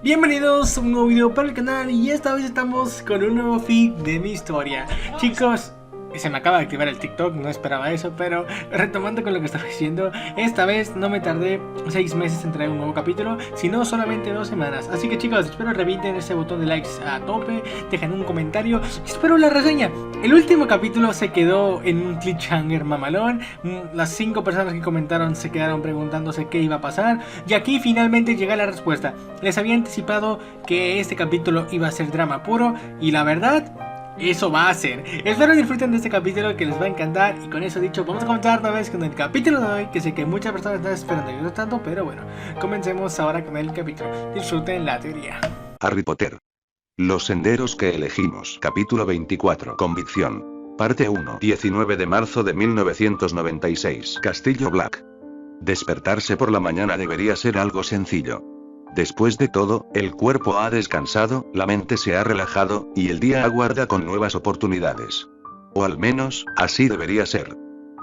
Bienvenidos a un nuevo video para el canal y esta vez estamos con un nuevo feed de mi historia. Chicos, se me acaba de activar el TikTok, no esperaba eso, pero retomando con lo que estaba diciendo, esta vez no me tardé 6 meses en traer un nuevo capítulo, sino solamente 2 semanas. Así que chicos, espero revienten ese botón de likes a tope, dejen un comentario y espero la reseña. El último capítulo se quedó en un cliffhanger mamalón. Las 5 personas que comentaron se quedaron preguntándose qué iba a pasar, y aquí finalmente llega la respuesta. Les había anticipado que este capítulo iba a ser drama puro, y la verdad, eso va a ser. Espero disfruten de este capítulo que les va a encantar. Y con eso dicho, vamos a comenzar otra vez con el capítulo de hoy, que sé que muchas personas están esperando y no tanto, pero bueno, comencemos ahora con el capítulo. Disfruten la teoría. Harry Potter. Los senderos que elegimos. Capítulo 24. Convicción. Parte 1. 19 de marzo de 1996. Castillo Black. Despertarse por la mañana debería ser algo sencillo. Después de todo, el cuerpo ha descansado, la mente se ha relajado, y el día aguarda con nuevas oportunidades. O al menos, así debería ser.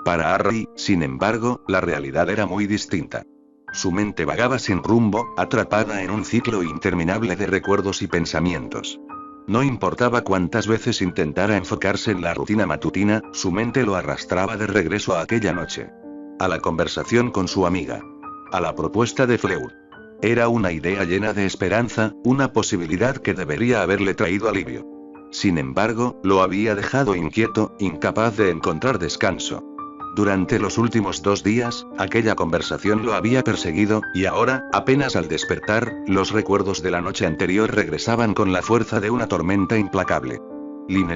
Para Harry, sin embargo, la realidad era muy distinta. Su mente vagaba sin rumbo, atrapada en un ciclo interminable de recuerdos y pensamientos. No importaba cuántas veces intentara enfocarse en la rutina matutina, su mente lo arrastraba de regreso a aquella noche. A la conversación con su amiga. A la propuesta de Fleur. Era una idea llena de esperanza, una posibilidad que debería haberle traído alivio. Sin embargo, lo había dejado inquieto, incapaz de encontrar descanso. Durante los últimos 2 días, aquella conversación lo había perseguido, y ahora, apenas al despertar, los recuerdos de la noche anterior regresaban con la fuerza de una tormenta implacable. Line.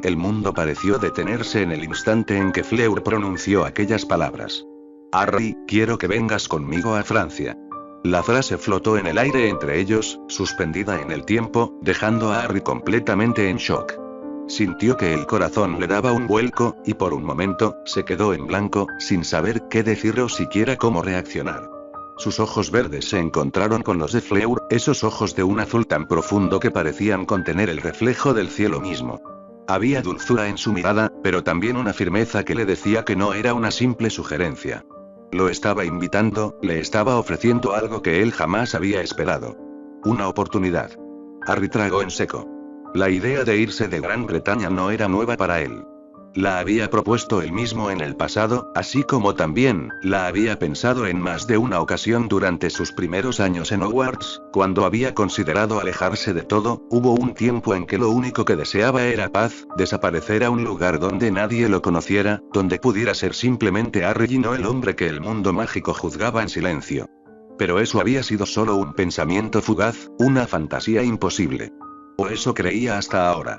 El mundo pareció detenerse en el instante en que Fleur pronunció aquellas palabras. Harry, quiero que vengas conmigo a Francia. La frase flotó en el aire entre ellos, suspendida en el tiempo, dejando a Harry completamente en shock. Sintió que el corazón le daba un vuelco, y por un momento, se quedó en blanco, sin saber qué decir o siquiera cómo reaccionar. Sus ojos verdes se encontraron con los de Fleur, esos ojos de un azul tan profundo que parecían contener el reflejo del cielo mismo. Había dulzura en su mirada, pero también una firmeza que le decía que no era una simple sugerencia. Lo estaba invitando, le estaba ofreciendo algo que él jamás había esperado. Una oportunidad. Harry tragó en seco. La idea de irse de Gran Bretaña no era nueva para él. La había propuesto él mismo en el pasado, así como también, la había pensado en más de una ocasión durante sus primeros años en Hogwarts, cuando había considerado alejarse de todo. Hubo un tiempo en que lo único que deseaba era paz, desaparecer a un lugar donde nadie lo conociera, donde pudiera ser simplemente Harry y no el hombre que el mundo mágico juzgaba en silencio. Pero eso había sido solo un pensamiento fugaz, una fantasía imposible. O eso creía hasta ahora.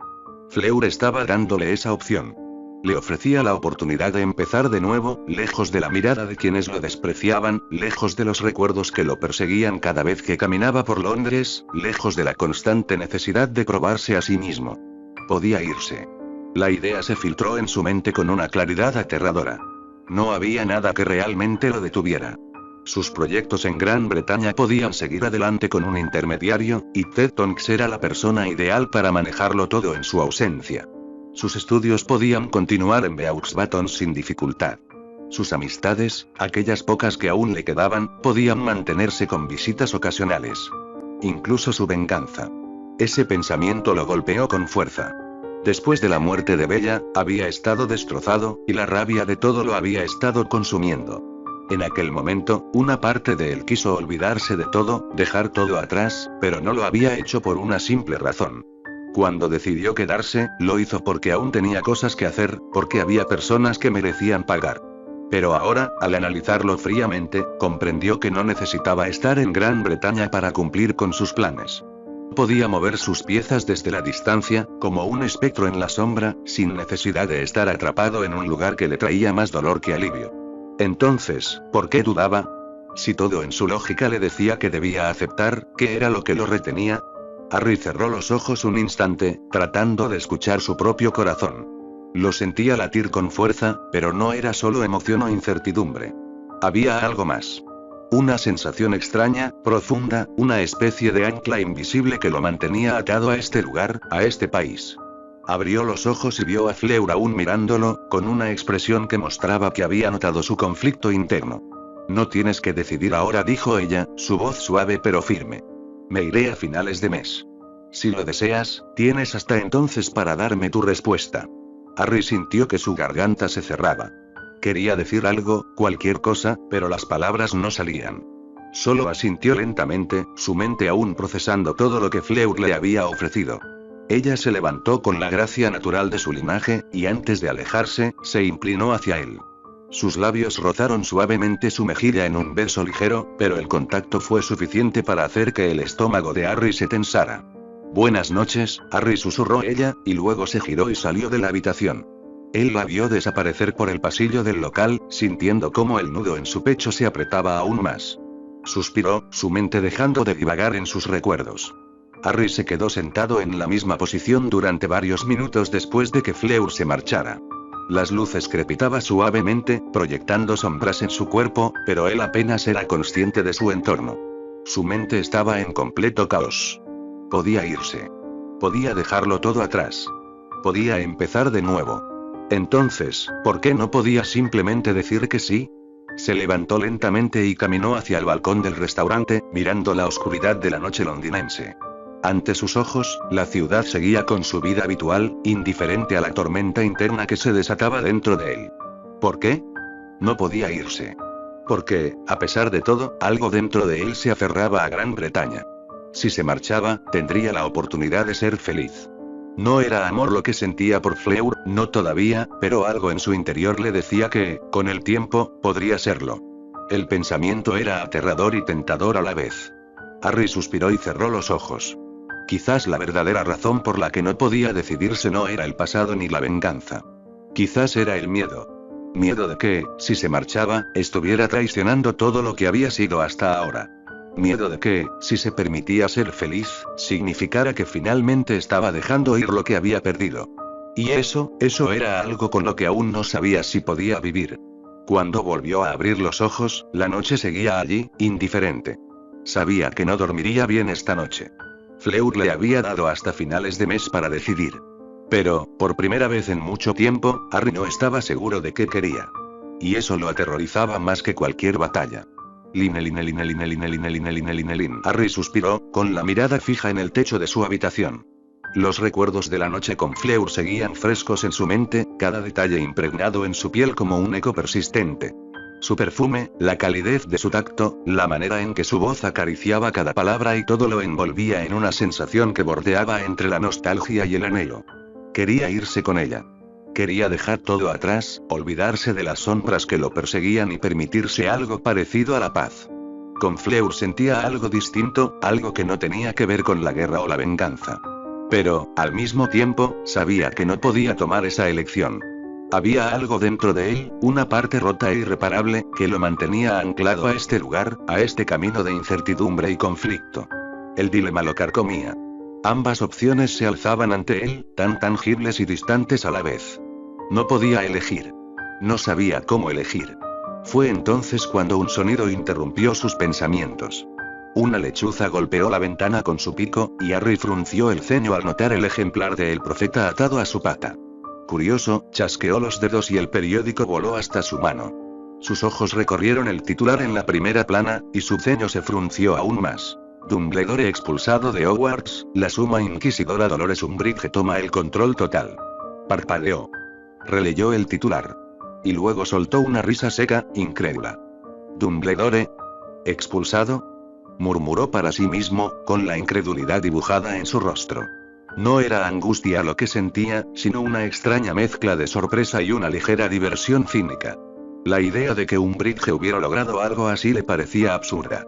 Fleur estaba dándole esa opción. Le ofrecía la oportunidad de empezar de nuevo, lejos de la mirada de quienes lo despreciaban, lejos de los recuerdos que lo perseguían cada vez que caminaba por Londres, lejos de la constante necesidad de probarse a sí mismo. Podía irse. La idea se filtró en su mente con una claridad aterradora. No había nada que realmente lo detuviera. Sus proyectos en Gran Bretaña podían seguir adelante con un intermediario, y Ted Tonks era la persona ideal para manejarlo todo en su ausencia. Sus estudios podían continuar en Beauxbaton sin dificultad. Sus amistades, aquellas pocas que aún le quedaban, podían mantenerse con visitas ocasionales. Incluso su venganza. Ese pensamiento lo golpeó con fuerza. Después de la muerte de Bella, había estado destrozado, y la rabia de todo lo había estado consumiendo. En aquel momento, una parte de él quiso olvidarse de todo, dejar todo atrás, pero no lo había hecho por una simple razón. Cuando decidió quedarse, lo hizo porque aún tenía cosas que hacer, porque había personas que merecían pagar. Pero ahora, al analizarlo fríamente, comprendió que no necesitaba estar en Gran Bretaña para cumplir con sus planes. Podía mover sus piezas desde la distancia, como un espectro en la sombra, sin necesidad de estar atrapado en un lugar que le traía más dolor que alivio. Entonces, ¿por qué dudaba? Si todo en su lógica le decía que debía aceptar, ¿qué era lo que lo retenía? Harry cerró los ojos un instante, tratando de escuchar su propio corazón. Lo sentía latir con fuerza, pero no era solo emoción o incertidumbre. Había algo más. Una sensación extraña, profunda, una especie de ancla invisible que lo mantenía atado a este lugar, a este país. Abrió los ojos y vio a Fleur aún mirándolo, con una expresión que mostraba que había notado su conflicto interno. No tienes que decidir ahora, dijo ella, su voz suave pero firme. Me iré a finales de mes. Si lo deseas, tienes hasta entonces para darme tu respuesta. Harry sintió que su garganta se cerraba. Quería decir algo, cualquier cosa, pero las palabras no salían. Solo asintió lentamente, su mente aún procesando todo lo que Fleur le había ofrecido. Ella se levantó con la gracia natural de su linaje, y antes de alejarse, se inclinó hacia él. Sus labios rozaron suavemente su mejilla en un beso ligero, pero el contacto fue suficiente para hacer que el estómago de Harry se tensara. Buenas noches, Harry, susurró ella, y luego se giró y salió de la habitación. Él la vio desaparecer por el pasillo del local, sintiendo cómo el nudo en su pecho se apretaba aún más. Suspiró, su mente dejando de divagar en sus recuerdos. Harry se quedó sentado en la misma posición durante varios minutos después de que Fleur se marchara. Las luces crepitaban suavemente, proyectando sombras en su cuerpo, pero él apenas era consciente de su entorno. Su mente estaba en completo caos. Podía irse. Podía dejarlo todo atrás. Podía empezar de nuevo. Entonces, ¿por qué no podía simplemente decir que sí? Se levantó lentamente y caminó hacia el balcón del restaurante, mirando la oscuridad de la noche londinense. Ante sus ojos, la ciudad seguía con su vida habitual, indiferente a la tormenta interna que se desataba dentro de él. ¿Por qué? No podía irse. Porque, a pesar de todo, algo dentro de él se aferraba a Gran Bretaña. Si se marchaba, tendría la oportunidad de ser feliz. No era amor lo que sentía por Fleur, no todavía, pero algo en su interior le decía que, con el tiempo, podría serlo. El pensamiento era aterrador y tentador a la vez. Harry suspiró y cerró los ojos. Quizás la verdadera razón por la que no podía decidirse no era el pasado ni la venganza. Quizás era el miedo. Miedo de que, si se marchaba, estuviera traicionando todo lo que había sido hasta ahora. Miedo de que, si se permitía ser feliz, significara que finalmente estaba dejando ir lo que había perdido. Y eso era algo con lo que aún no sabía si podía vivir. Cuando volvió a abrir los ojos, la noche seguía allí, indiferente. Sabía que no dormiría bien esta noche. Fleur le había dado hasta finales de mes para decidir. Pero, por primera vez en mucho tiempo, Harry no estaba seguro de qué quería. Y eso lo aterrorizaba más que cualquier batalla. Harry suspiró, con la mirada fija en el techo de su habitación. Los recuerdos de la noche con Fleur seguían frescos en su mente, cada detalle impregnado en su piel como un eco persistente. Su perfume, la calidez de su tacto, la manera en que su voz acariciaba cada palabra y todo lo envolvía en una sensación que bordeaba entre la nostalgia y el anhelo. Quería irse con ella. Quería dejar todo atrás, olvidarse de las sombras que lo perseguían y permitirse algo parecido a la paz. Con Fleur sentía algo distinto, algo que no tenía que ver con la guerra o la venganza. Pero, al mismo tiempo, sabía que no podía tomar esa elección. Había algo dentro de él, una parte rota e irreparable, que lo mantenía anclado a este lugar, a este camino de incertidumbre y conflicto. El dilema lo carcomía. Ambas opciones se alzaban ante él, tan tangibles y distantes a la vez. No podía elegir. No sabía cómo elegir. Fue entonces cuando un sonido interrumpió sus pensamientos. Una lechuza golpeó la ventana con su pico, y Harry frunció el ceño al notar el ejemplar de El Profeta atado a su pata. Curioso, chasqueó los dedos y el periódico voló hasta su mano. Sus ojos recorrieron el titular en la primera plana, y su ceño se frunció aún más. Dumbledore expulsado de Hogwarts, la suma inquisidora Dolores Umbridge toma el control total. Parpadeó. Releyó el titular. Y luego soltó una risa seca, incrédula. ¿Dumbledore? ¿Expulsado? Murmuró para sí mismo, con la incredulidad dibujada en su rostro. No era angustia lo que sentía, sino una extraña mezcla de sorpresa y una ligera diversión cínica. La idea de que Umbridge hubiera logrado algo así le parecía absurda.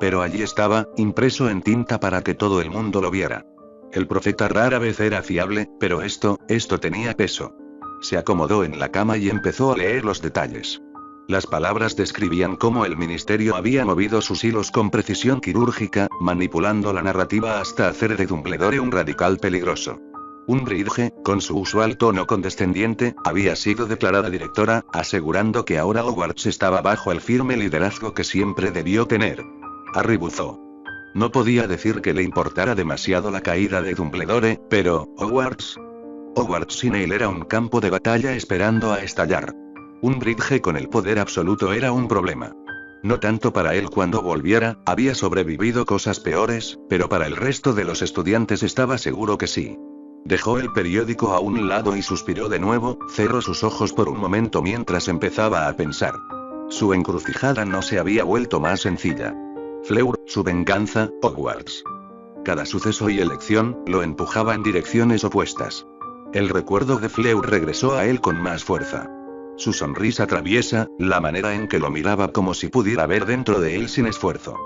Pero allí estaba, impreso en tinta para que todo el mundo lo viera. El profeta rara vez era fiable, pero esto tenía peso. Se acomodó en la cama y empezó a leer los detalles. Las palabras describían cómo el ministerio había movido sus hilos con precisión quirúrgica, manipulando la narrativa hasta hacer de Dumbledore un radical peligroso. Umbridge, con su usual tono condescendiente, había sido declarada directora, asegurando que ahora Hogwarts estaba bajo el firme liderazgo que siempre debió tener. Harry buzó. No podía decir que le importara demasiado la caída de Dumbledore, pero, Hogwarts sin él era un campo de batalla esperando a estallar. Umbridge con el poder absoluto era un problema. No tanto para él cuando volviera, había sobrevivido cosas peores, pero para el resto de los estudiantes estaba seguro que sí. Dejó el periódico a un lado y suspiró de nuevo, cerró sus ojos por un momento mientras empezaba a pensar. Su encrucijada no se había vuelto más sencilla. Fleur, su venganza, Hogwarts. Cada suceso y elección lo empujaba en direcciones opuestas. El recuerdo de Fleur regresó a él con más fuerza. Su sonrisa traviesa, la manera en que lo miraba como si pudiera ver dentro de él sin esfuerzo.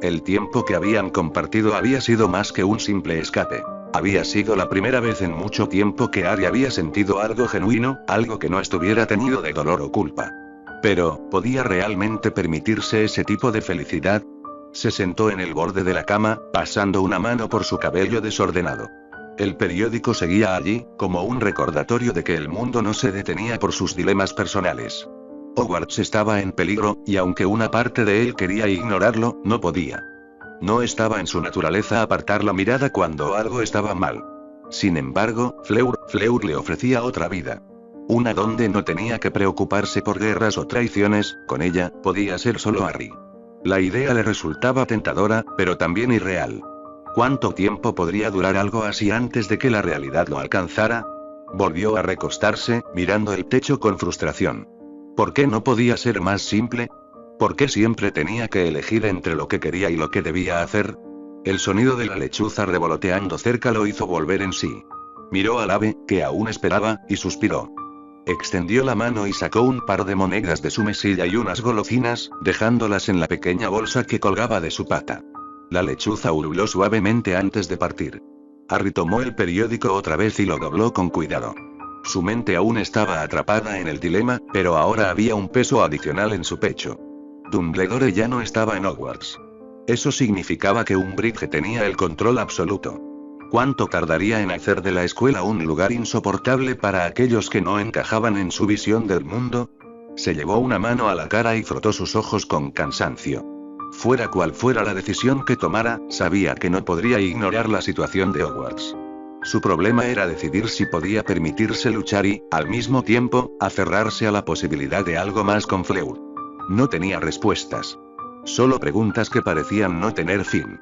El tiempo que habían compartido había sido más que un simple escape. Había sido la primera vez en mucho tiempo que Harry había sentido algo genuino, algo que no estuviera teñido de dolor o culpa. Pero, ¿podía realmente permitirse ese tipo de felicidad? Se sentó en el borde de la cama, pasando una mano por su cabello desordenado. El periódico seguía allí, como un recordatorio de que el mundo no se detenía por sus dilemas personales. Hogwarts estaba en peligro, y aunque una parte de él quería ignorarlo, no podía. No estaba en su naturaleza apartar la mirada cuando algo estaba mal. Sin embargo, Fleur le ofrecía otra vida. Una donde no tenía que preocuparse por guerras o traiciones, con ella, podía ser solo Harry. La idea le resultaba tentadora, pero también irreal. ¿Cuánto tiempo podría durar algo así antes de que la realidad lo alcanzara? Volvió a recostarse, mirando el techo con frustración. ¿Por qué no podía ser más simple? ¿Por qué siempre tenía que elegir entre lo que quería y lo que debía hacer? El sonido de la lechuza revoloteando cerca lo hizo volver en sí. Miró al ave, que aún esperaba, y suspiró. Extendió la mano y sacó un par de monedas de su mesilla y unas golosinas, dejándolas en la pequeña bolsa que colgaba de su pata. La lechuza ululó suavemente antes de partir. Harry tomó el periódico otra vez y lo dobló con cuidado. Su mente aún estaba atrapada en el dilema, pero ahora había un peso adicional en su pecho. Dumbledore ya no estaba en Hogwarts. Eso significaba que Umbridge tenía el control absoluto. ¿Cuánto tardaría en hacer de la escuela un lugar insoportable para aquellos que no encajaban en su visión del mundo? Se llevó una mano a la cara y frotó sus ojos con cansancio. Fuera cual fuera la decisión que tomara, sabía que no podría ignorar la situación de Hogwarts. Su problema era decidir si podía permitirse luchar y, al mismo tiempo, aferrarse a la posibilidad de algo más con Fleur. No tenía respuestas. Solo preguntas que parecían no tener fin.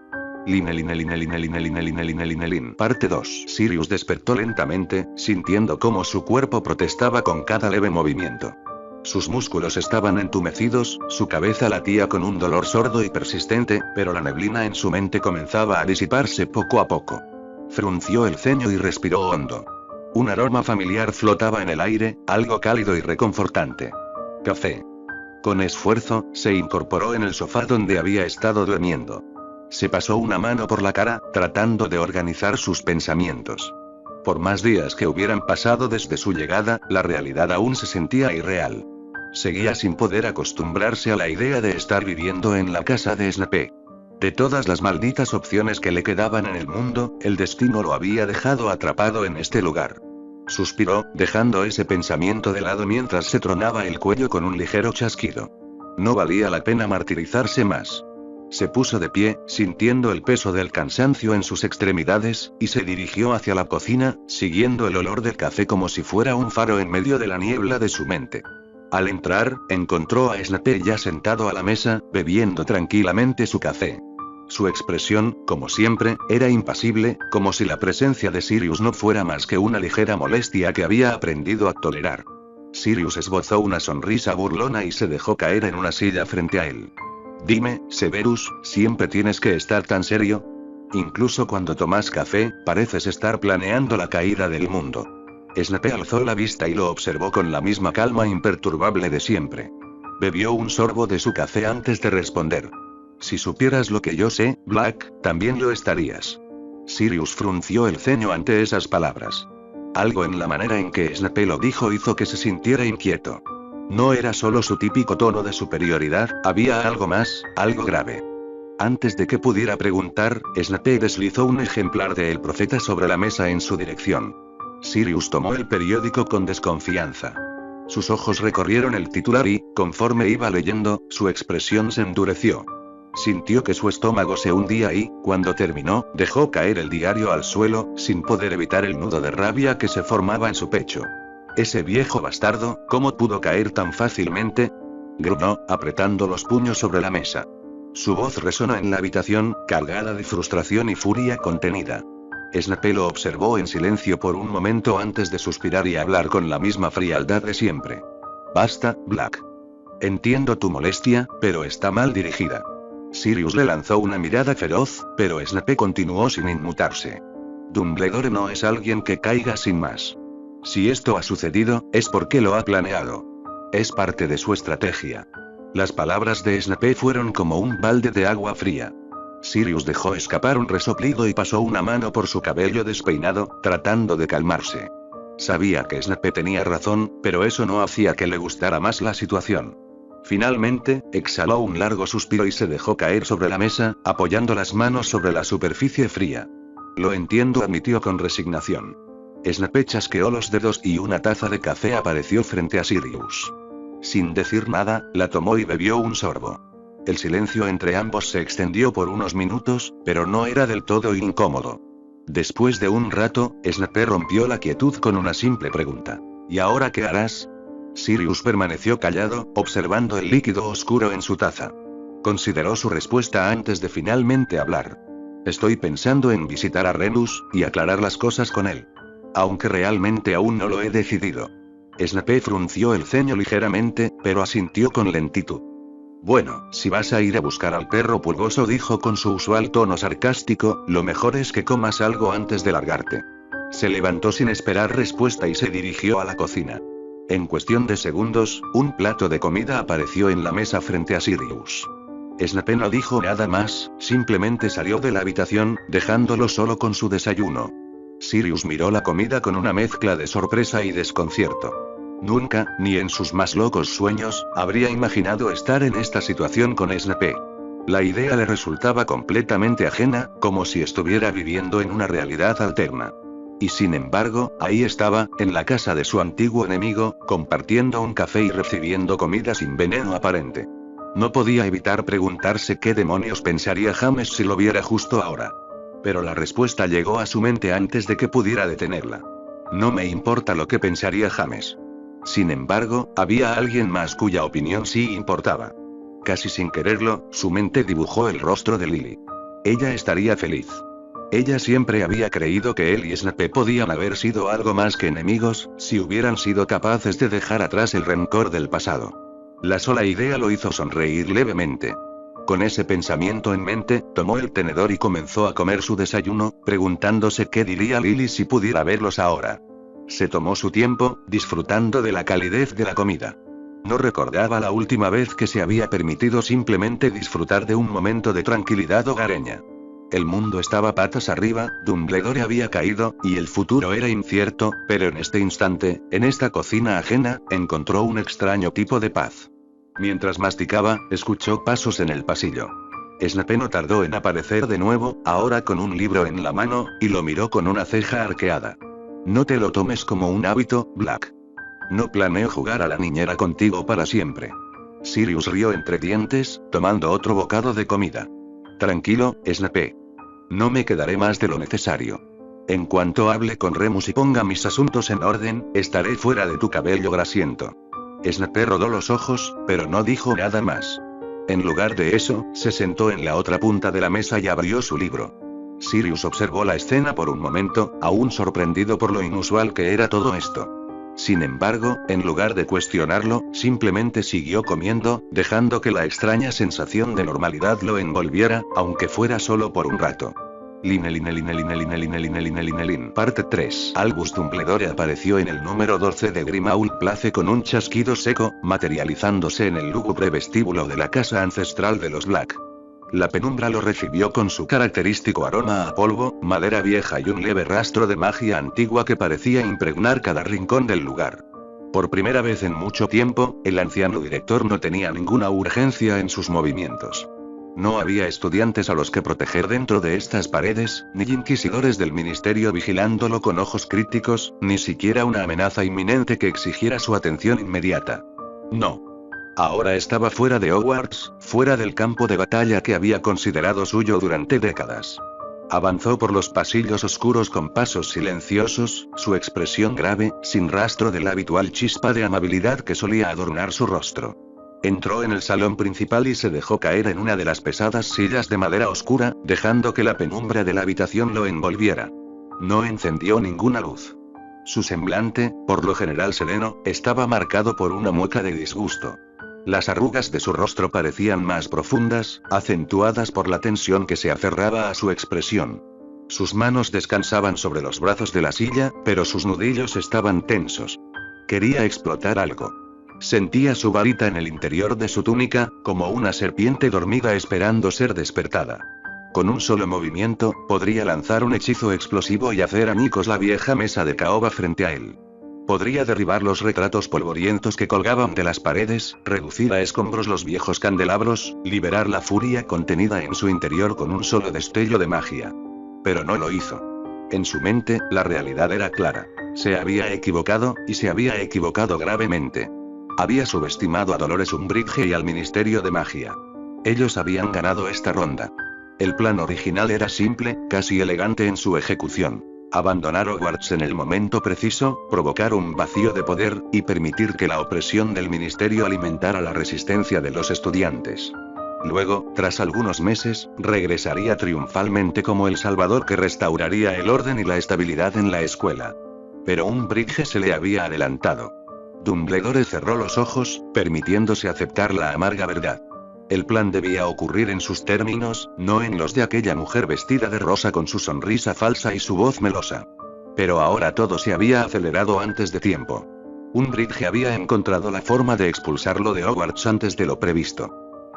Parte 2. Sirius despertó lentamente, sintiendo cómo su cuerpo protestaba con cada leve movimiento. Sus músculos estaban entumecidos, su cabeza latía con un dolor sordo y persistente, pero la neblina en su mente comenzaba a disiparse poco a poco. Frunció el ceño y respiró hondo. Un aroma familiar flotaba en el aire, algo cálido y reconfortante. Café. Con esfuerzo, se incorporó en el sofá donde había estado durmiendo. Se pasó una mano por la cara, tratando de organizar sus pensamientos. Por más días que hubieran pasado desde su llegada, la realidad aún se sentía irreal. Seguía sin poder acostumbrarse a la idea de estar viviendo en la casa de Snape. De todas las malditas opciones que le quedaban en el mundo, el destino lo había dejado atrapado en este lugar. Suspiró, dejando ese pensamiento de lado mientras se tronaba el cuello con un ligero chasquido. No valía la pena martirizarse más. Se puso de pie, sintiendo el peso del cansancio en sus extremidades, y se dirigió hacia la cocina, siguiendo el olor del café como si fuera un faro en medio de la niebla de su mente. Al entrar, encontró a Snape ya sentado a la mesa, bebiendo tranquilamente su café. Su expresión, como siempre, era impasible, como si la presencia de Sirius no fuera más que una ligera molestia que había aprendido a tolerar. Sirius esbozó una sonrisa burlona y se dejó caer en una silla frente a él. Dime, Severus, ¿siempre tienes que estar tan serio? Incluso cuando tomas café, pareces estar planeando la caída del mundo. Snape alzó la vista y lo observó con la misma calma imperturbable de siempre. Bebió un sorbo de su café antes de responder. Si supieras lo que yo sé, Black, también lo estarías. Sirius frunció el ceño ante esas palabras. Algo en la manera en que Snape lo dijo hizo que se sintiera inquieto. No era solo su típico tono de superioridad, había algo más, algo grave. Antes de que pudiera preguntar, Snape deslizó un ejemplar de El Profeta sobre la mesa en su dirección. Sirius tomó el periódico con desconfianza. Sus ojos recorrieron el titular y, conforme iba leyendo, su expresión se endureció. Sintió que su estómago se hundía y, cuando terminó, dejó caer el diario al suelo, sin poder evitar el nudo de rabia que se formaba en su pecho. Ese viejo bastardo, ¿cómo pudo caer tan fácilmente? gruñó, apretando los puños sobre la mesa. Su voz resonó en la habitación, cargada de frustración y furia contenida. Snape lo observó en silencio por un momento antes de suspirar y hablar con la misma frialdad de siempre. Basta, Black. Entiendo tu molestia, pero está mal dirigida. Sirius le lanzó una mirada feroz, pero Snape continuó sin inmutarse. Dumbledore no es alguien que caiga sin más. Si esto ha sucedido, es porque lo ha planeado. Es parte de su estrategia. Las palabras de Snape fueron como un balde de agua fría. Sirius dejó escapar un resoplido y pasó una mano por su cabello despeinado, tratando de calmarse. Sabía que Snape tenía razón, pero eso no hacía que le gustara más la situación. Finalmente, exhaló un largo suspiro y se dejó caer sobre la mesa, apoyando las manos sobre la superficie fría. Lo entiendo, admitió con resignación. Snape chasqueó los dedos y una taza de café apareció frente a Sirius. Sin decir nada, la tomó y bebió un sorbo. El silencio entre ambos se extendió por unos minutos, pero no era del todo incómodo. Después de un rato, Snape rompió la quietud con una simple pregunta. ¿Y ahora qué harás? Sirius permaneció callado, observando el líquido oscuro en su taza. Consideró su respuesta antes de finalmente hablar. Estoy pensando en visitar a Remus, y aclarar las cosas con él. Aunque realmente aún no lo he decidido. Snape frunció el ceño ligeramente, pero asintió con lentitud. Bueno, si vas a ir a buscar al perro pulgoso, dijo con su usual tono sarcástico, lo mejor es que comas algo antes de largarte. Se levantó sin esperar respuesta y se dirigió a la cocina. En cuestión de segundos, un plato de comida apareció en la mesa frente a Sirius. Snape no dijo nada más, simplemente salió de la habitación, dejándolo solo con su desayuno. Sirius miró la comida con una mezcla de sorpresa y desconcierto. Nunca, ni en sus más locos sueños, habría imaginado estar en esta situación con Snape. La idea le resultaba completamente ajena, como si estuviera viviendo en una realidad alterna. Y sin embargo, ahí estaba, en la casa de su antiguo enemigo, compartiendo un café y recibiendo comida sin veneno aparente. No podía evitar preguntarse qué demonios pensaría James si lo viera justo ahora. Pero la respuesta llegó a su mente antes de que pudiera detenerla. No me importa lo que pensaría James. Sin embargo, había alguien más cuya opinión sí importaba. Casi sin quererlo, su mente dibujó el rostro de Lily. Ella estaría feliz. Ella siempre había creído que él y Snape podían haber sido algo más que enemigos, si hubieran sido capaces de dejar atrás el rencor del pasado. La sola idea lo hizo sonreír levemente. Con ese pensamiento en mente, tomó el tenedor y comenzó a comer su desayuno, preguntándose qué diría Lily si pudiera verlos ahora. Se tomó su tiempo, disfrutando de la calidez de la comida. No recordaba la última vez que se había permitido simplemente disfrutar de un momento de tranquilidad hogareña. El mundo estaba patas arriba, Dumbledore había caído, y el futuro era incierto, pero en este instante, en esta cocina ajena, encontró un extraño tipo de paz. Mientras masticaba, escuchó pasos en el pasillo. Snape no tardó en aparecer de nuevo, ahora con un libro en la mano, y lo miró con una ceja arqueada. No te lo tomes como un hábito, Black. No planeo jugar a la niñera contigo para siempre. Sirius rió entre dientes, tomando otro bocado de comida. Tranquilo, Snape. No me quedaré más de lo necesario. En cuanto hable con Remus y ponga mis asuntos en orden, estaré fuera de tu cabello grasiento. Snape rodó los ojos, pero no dijo nada más. En lugar de eso, se sentó en la otra punta de la mesa y abrió su libro. Sirius observó la escena por un momento, aún sorprendido por lo inusual que era todo esto. Sin embargo, en lugar de cuestionarlo, simplemente siguió comiendo, dejando que la extraña sensación de normalidad lo envolviera, aunque fuera solo por un rato. Parte 3. Albus Dumbledore apareció en el número 12 de Grimmauld Place con un chasquido seco, materializándose en el lúgubre vestíbulo de la casa ancestral de los Black. La penumbra lo recibió con su característico aroma a polvo, madera vieja y un leve rastro de magia antigua que parecía impregnar cada rincón del lugar. Por primera vez en mucho tiempo, el anciano director no tenía ninguna urgencia en sus movimientos. No había estudiantes a los que proteger dentro de estas paredes, ni inquisidores del ministerio vigilándolo con ojos críticos, ni siquiera una amenaza inminente que exigiera su atención inmediata. No. Ahora estaba fuera de Hogwarts, fuera del campo de batalla que había considerado suyo durante décadas. Avanzó por los pasillos oscuros con pasos silenciosos, su expresión grave, sin rastro de la habitual chispa de amabilidad que solía adornar su rostro. Entró en el salón principal y se dejó caer en una de las pesadas sillas de madera oscura, dejando que la penumbra de la habitación lo envolviera. No encendió ninguna luz. Su semblante, por lo general sereno, estaba marcado por una mueca de disgusto. Las arrugas de su rostro parecían más profundas, acentuadas por la tensión que se aferraba a su expresión. Sus manos descansaban sobre los brazos de la silla, pero sus nudillos estaban tensos. Quería explotar algo. Sentía su varita en el interior de su túnica, como una serpiente dormida esperando ser despertada. Con un solo movimiento, podría lanzar un hechizo explosivo y hacer añicos la vieja mesa de caoba frente a él. Podría derribar los retratos polvorientos que colgaban de las paredes, reducir a escombros los viejos candelabros, liberar la furia contenida en su interior con un solo destello de magia. Pero no lo hizo. En su mente, la realidad era clara. Se había equivocado, y se había equivocado gravemente. Había subestimado a Dolores Umbridge y al Ministerio de Magia. Ellos habían ganado esta ronda. El plan original era simple, casi elegante en su ejecución. Abandonar Hogwarts en el momento preciso, provocar un vacío de poder, y permitir que la opresión del Ministerio alimentara la resistencia de los estudiantes. Luego, tras algunos meses, regresaría triunfalmente como el salvador que restauraría el orden y la estabilidad en la escuela. Pero Umbridge se le había adelantado. Dumbledore cerró los ojos, permitiéndose aceptar la amarga verdad. El plan debía ocurrir en sus términos, no en los de aquella mujer vestida de rosa con su sonrisa falsa y su voz melosa. Pero ahora todo se había acelerado antes de tiempo. Umbridge había encontrado la forma de expulsarlo de Hogwarts antes de lo previsto.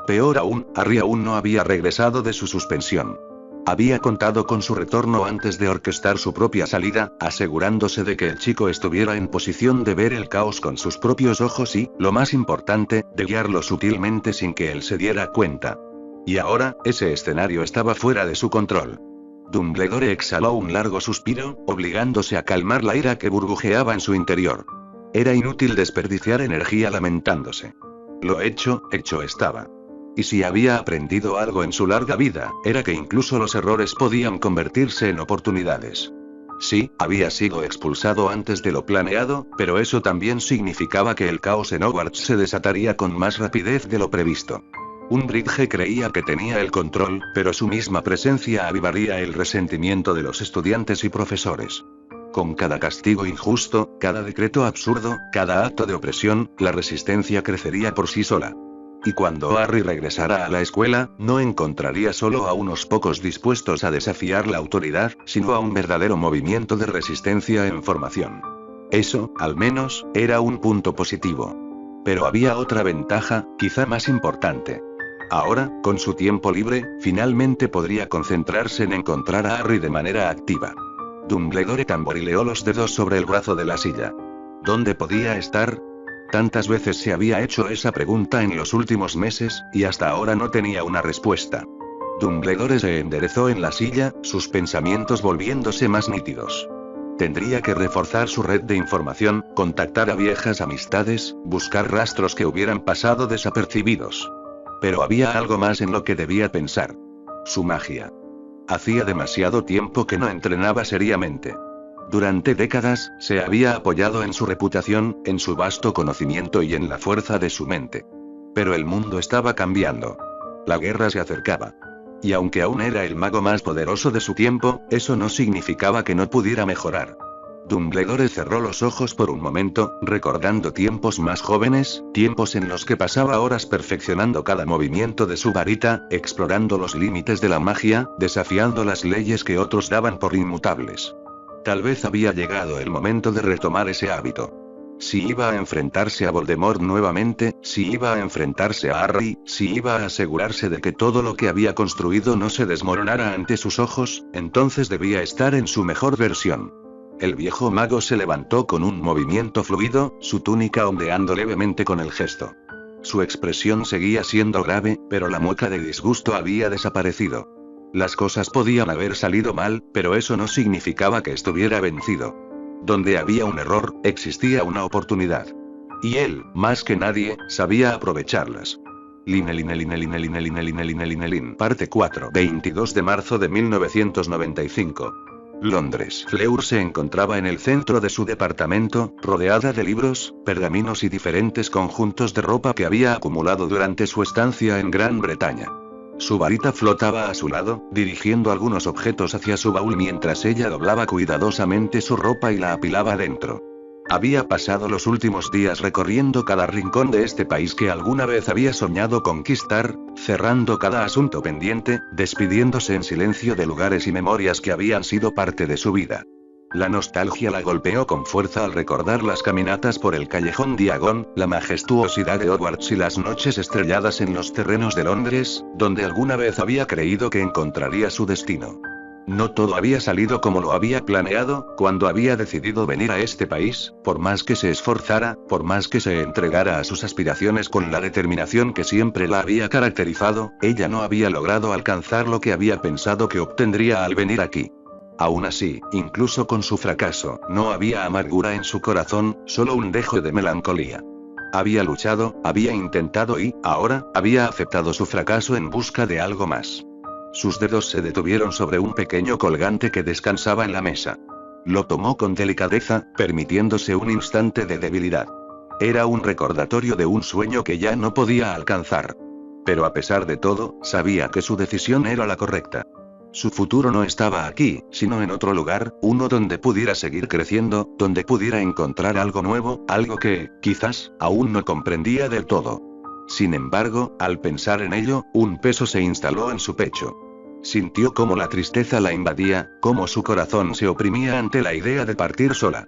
Peor aún, Harry aún no había regresado de su suspensión. Había contado con su retorno antes de orquestar su propia salida, asegurándose de que el chico estuviera en posición de ver el caos con sus propios ojos y, lo más importante, de guiarlo sutilmente sin que él se diera cuenta. Y ahora, ese escenario estaba fuera de su control. Dumbledore exhaló un largo suspiro, obligándose a calmar la ira que burbujeaba en su interior. Era inútil desperdiciar energía lamentándose. Lo hecho estaba. Y si había aprendido algo en su larga vida, era que incluso los errores podían convertirse en oportunidades. Sí, había sido expulsado antes de lo planeado, pero eso también significaba que el caos en Hogwarts se desataría con más rapidez de lo previsto. Umbridge creía que tenía el control, pero su misma presencia avivaría el resentimiento de los estudiantes y profesores. Con cada castigo injusto, cada decreto absurdo, cada acto de opresión, la resistencia crecería por sí sola. Y cuando Harry regresara a la escuela, no encontraría solo a unos pocos dispuestos a desafiar la autoridad, sino a un verdadero movimiento de resistencia en formación. Eso, al menos, era un punto positivo. Pero había otra ventaja, quizá más importante. Ahora, con su tiempo libre, finalmente podría concentrarse en encontrar a Harry de manera activa. Dumbledore tamborileó los dedos sobre el brazo de la silla. ¿Dónde podía estar? Tantas veces se había hecho esa pregunta en los últimos meses, y hasta ahora no tenía una respuesta. Dumbledore se enderezó en la silla, sus pensamientos volviéndose más nítidos. Tendría que reforzar su red de información, contactar a viejas amistades, buscar rastros que hubieran pasado desapercibidos. Pero había algo más en lo que debía pensar. Su magia. Hacía demasiado tiempo que no entrenaba seriamente. Durante décadas, se había apoyado en su reputación, en su vasto conocimiento y en la fuerza de su mente. Pero el mundo estaba cambiando. La guerra se acercaba. Y aunque aún era el mago más poderoso de su tiempo, eso no significaba que no pudiera mejorar. Dumbledore cerró los ojos por un momento, recordando tiempos más jóvenes, tiempos en los que pasaba horas perfeccionando cada movimiento de su varita, explorando los límites de la magia, desafiando las leyes que otros daban por inmutables. Tal vez había llegado el momento de retomar ese hábito. Si iba a enfrentarse a Voldemort nuevamente, si iba a enfrentarse a Harry, si iba a asegurarse de que todo lo que había construido no se desmoronara ante sus ojos, entonces debía estar en su mejor versión. El viejo mago se levantó con un movimiento fluido, su túnica ondeando levemente con el gesto. Su expresión seguía siendo grave, pero la mueca de disgusto había desaparecido. Las cosas podían haber salido mal, pero eso no significaba que estuviera vencido. Donde había un error, existía una oportunidad. Y él, más que nadie, sabía aprovecharlas. Parte 4. 22 de marzo de 1995. Londres. Fleur se encontraba en el centro de su departamento, rodeada de libros, pergaminos y diferentes conjuntos de ropa que había acumulado durante su estancia en Gran Bretaña. Su varita flotaba a su lado, dirigiendo algunos objetos hacia su baúl mientras ella doblaba cuidadosamente su ropa y la apilaba dentro. Había pasado los últimos días recorriendo cada rincón de este país que alguna vez había soñado conquistar, cerrando cada asunto pendiente, despidiéndose en silencio de lugares y memorias que habían sido parte de su vida. La nostalgia la golpeó con fuerza al recordar las caminatas por el callejón Diagon, la majestuosidad de Hogwarts y las noches estrelladas en los terrenos de Londres, donde alguna vez había creído que encontraría su destino. No todo había salido como lo había planeado, cuando había decidido venir a este país, por más que se esforzara, por más que se entregara a sus aspiraciones con la determinación que siempre la había caracterizado, ella no había logrado alcanzar lo que había pensado que obtendría al venir aquí. Aún así, incluso con su fracaso, no había amargura en su corazón, solo un dejo de melancolía. Había luchado, había intentado y, ahora, había aceptado su fracaso en busca de algo más. Sus dedos se detuvieron sobre un pequeño colgante que descansaba en la mesa. Lo tomó con delicadeza, permitiéndose un instante de debilidad. Era un recordatorio de un sueño que ya no podía alcanzar. Pero a pesar de todo, sabía que su decisión era la correcta. Su futuro no estaba aquí, sino en otro lugar, uno donde pudiera seguir creciendo, donde pudiera encontrar algo nuevo, algo que, quizás, aún no comprendía del todo. Sin embargo, al pensar en ello, un peso se instaló en su pecho. Sintió cómo la tristeza la invadía, cómo su corazón se oprimía ante la idea de partir sola.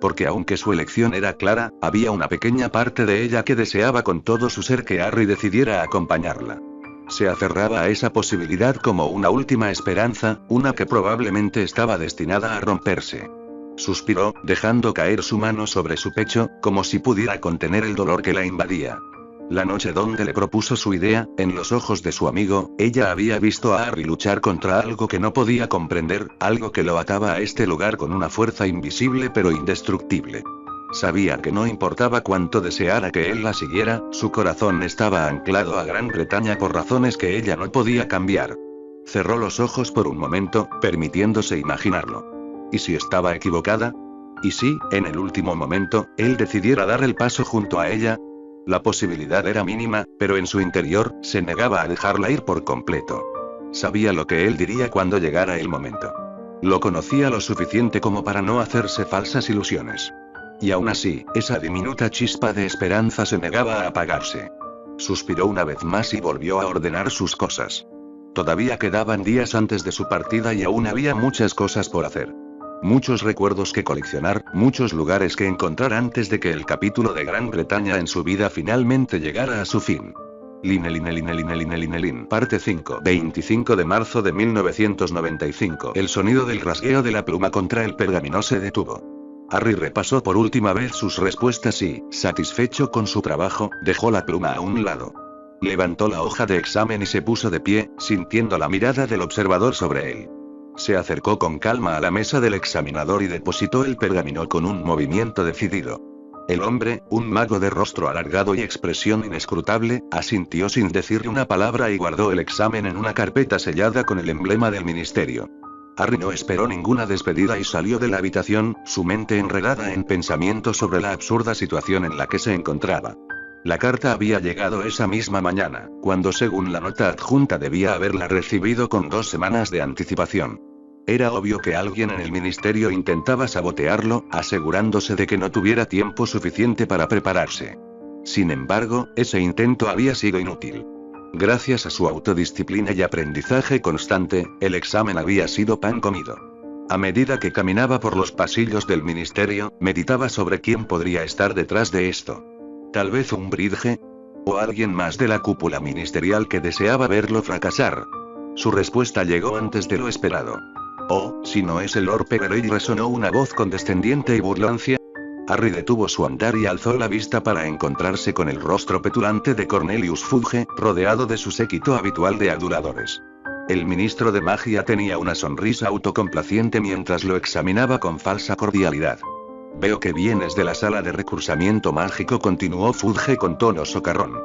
Porque aunque su elección era clara, había una pequeña parte de ella que deseaba con todo su ser que Harry decidiera acompañarla. Se aferraba a esa posibilidad como una última esperanza, una que probablemente estaba destinada a romperse. Suspiró, dejando caer su mano sobre su pecho, como si pudiera contener el dolor que la invadía. La noche donde le propuso su idea, en los ojos de su amigo, ella había visto a Harry luchar contra algo que no podía comprender, algo que lo ataba a este lugar con una fuerza invisible pero indestructible. Sabía que no importaba cuánto deseara que él la siguiera, su corazón estaba anclado a Gran Bretaña por razones que ella no podía cambiar. Cerró los ojos por un momento, permitiéndose imaginarlo. ¿Y si estaba equivocada? ¿Y si, en el último momento, él decidiera dar el paso junto a ella? La posibilidad era mínima, pero en su interior, se negaba a dejarla ir por completo. Sabía lo que él diría cuando llegara el momento. Lo conocía lo suficiente como para no hacerse falsas ilusiones. Y aún así, esa diminuta chispa de esperanza se negaba a apagarse. Suspiró una vez más y volvió a ordenar sus cosas. Todavía quedaban días antes de su partida y aún había muchas cosas por hacer. Muchos recuerdos que coleccionar, muchos lugares que encontrar antes de que el capítulo de Gran Bretaña en su vida finalmente llegara a su fin. Linelin. Parte 5. 25 de marzo de 1995. El sonido del rasgueo de la pluma contra el pergamino se detuvo. Harry repasó por última vez sus respuestas y, satisfecho con su trabajo, dejó la pluma a un lado. Levantó la hoja de examen y se puso de pie, sintiendo la mirada del observador sobre él. Se acercó con calma a la mesa del examinador y depositó el pergamino con un movimiento decidido. El hombre, un mago de rostro alargado y expresión inescrutable, asintió sin decirle una palabra y guardó el examen en una carpeta sellada con el emblema del ministerio. Harry no esperó ninguna despedida y salió de la habitación, su mente enredada en pensamientos sobre la absurda situación en la que se encontraba. La carta había llegado esa misma mañana, cuando según la nota adjunta debía haberla recibido con 2 semanas de anticipación. Era obvio que alguien en el ministerio intentaba sabotearlo, asegurándose de que no tuviera tiempo suficiente para prepararse. Sin embargo, ese intento había sido inútil. Gracias a su autodisciplina y aprendizaje constante, el examen había sido pan comido. A medida que caminaba por los pasillos del ministerio, meditaba sobre quién podría estar detrás de esto. Tal vez un Bridge, o alguien más de la cúpula ministerial que deseaba verlo fracasar. Su respuesta llegó antes de lo esperado. Oh, si no es el Lord Peverell, resonó una voz condescendiente y burlancia. Harry detuvo su andar y alzó la vista para encontrarse con el rostro petulante de Cornelius Fudge, rodeado de su séquito habitual de aduladores. El ministro de magia tenía una sonrisa autocomplaciente mientras lo examinaba con falsa cordialidad. Veo que vienes de la sala de recursamiento mágico, continuó Fudge con tono socarrón.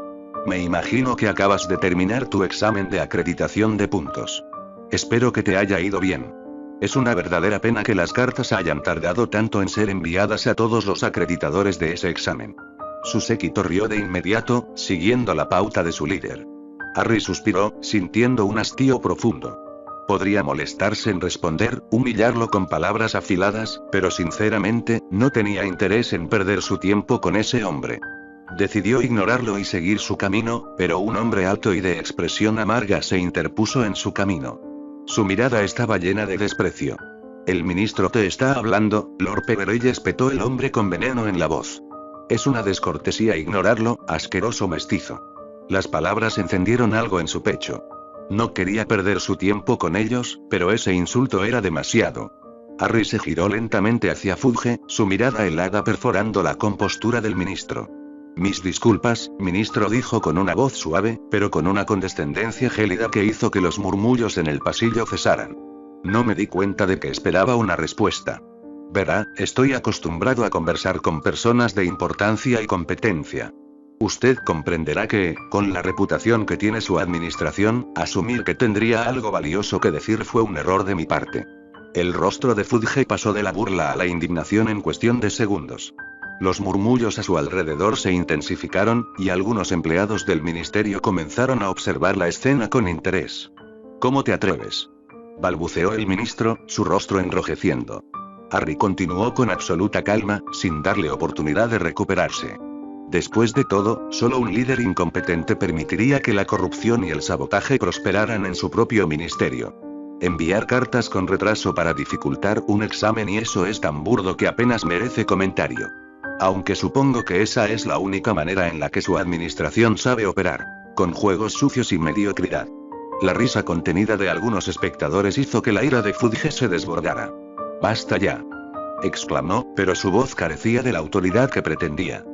Me imagino que acabas de terminar tu examen de acreditación de puntos. Espero que te haya ido bien. Es una verdadera pena que las cartas hayan tardado tanto en ser enviadas a todos los acreditadores de ese examen. Su séquito rió de inmediato, siguiendo la pauta de su líder. Harry suspiró, sintiendo un hastío profundo. Podría molestarse en responder, humillarlo con palabras afiladas, pero sinceramente, no tenía interés en perder su tiempo con ese hombre. Decidió ignorarlo y seguir su camino, pero un hombre alto y de expresión amarga se interpuso en su camino. Su mirada estaba llena de desprecio. «El ministro te está hablando, Lord Peverell», espetó el hombre con veneno en la voz. «Es una descortesía ignorarlo, asqueroso mestizo». Las palabras encendieron algo en su pecho. No quería perder su tiempo con ellos, pero ese insulto era demasiado. Harry se giró lentamente hacia Fudge, su mirada helada perforando la compostura del ministro. «Mis disculpas, ministro», dijo con una voz suave, pero con una condescendencia gélida que hizo que los murmullos en el pasillo cesaran. No me di cuenta de que esperaba una respuesta. Verá, estoy acostumbrado a conversar con personas de importancia y competencia. Usted comprenderá que, con la reputación que tiene su administración, asumir que tendría algo valioso que decir fue un error de mi parte. El rostro de Fudge pasó de la burla a la indignación en cuestión de segundos. Los murmullos a su alrededor se intensificaron, y algunos empleados del ministerio comenzaron a observar la escena con interés. «¿Cómo te atreves?», balbuceó el ministro, su rostro enrojeciendo. Harry continuó con absoluta calma, sin darle oportunidad de recuperarse. Después de todo, solo un líder incompetente permitiría que la corrupción y el sabotaje prosperaran en su propio ministerio. Enviar cartas con retraso para dificultar un examen, y eso es tan burdo que apenas merece comentario. Aunque supongo que esa es la única manera en la que su administración sabe operar. Con juegos sucios y mediocridad. La risa contenida de algunos espectadores hizo que la ira de Fudge se desbordara. «Basta ya», exclamó, pero su voz carecía de la autoridad que pretendía.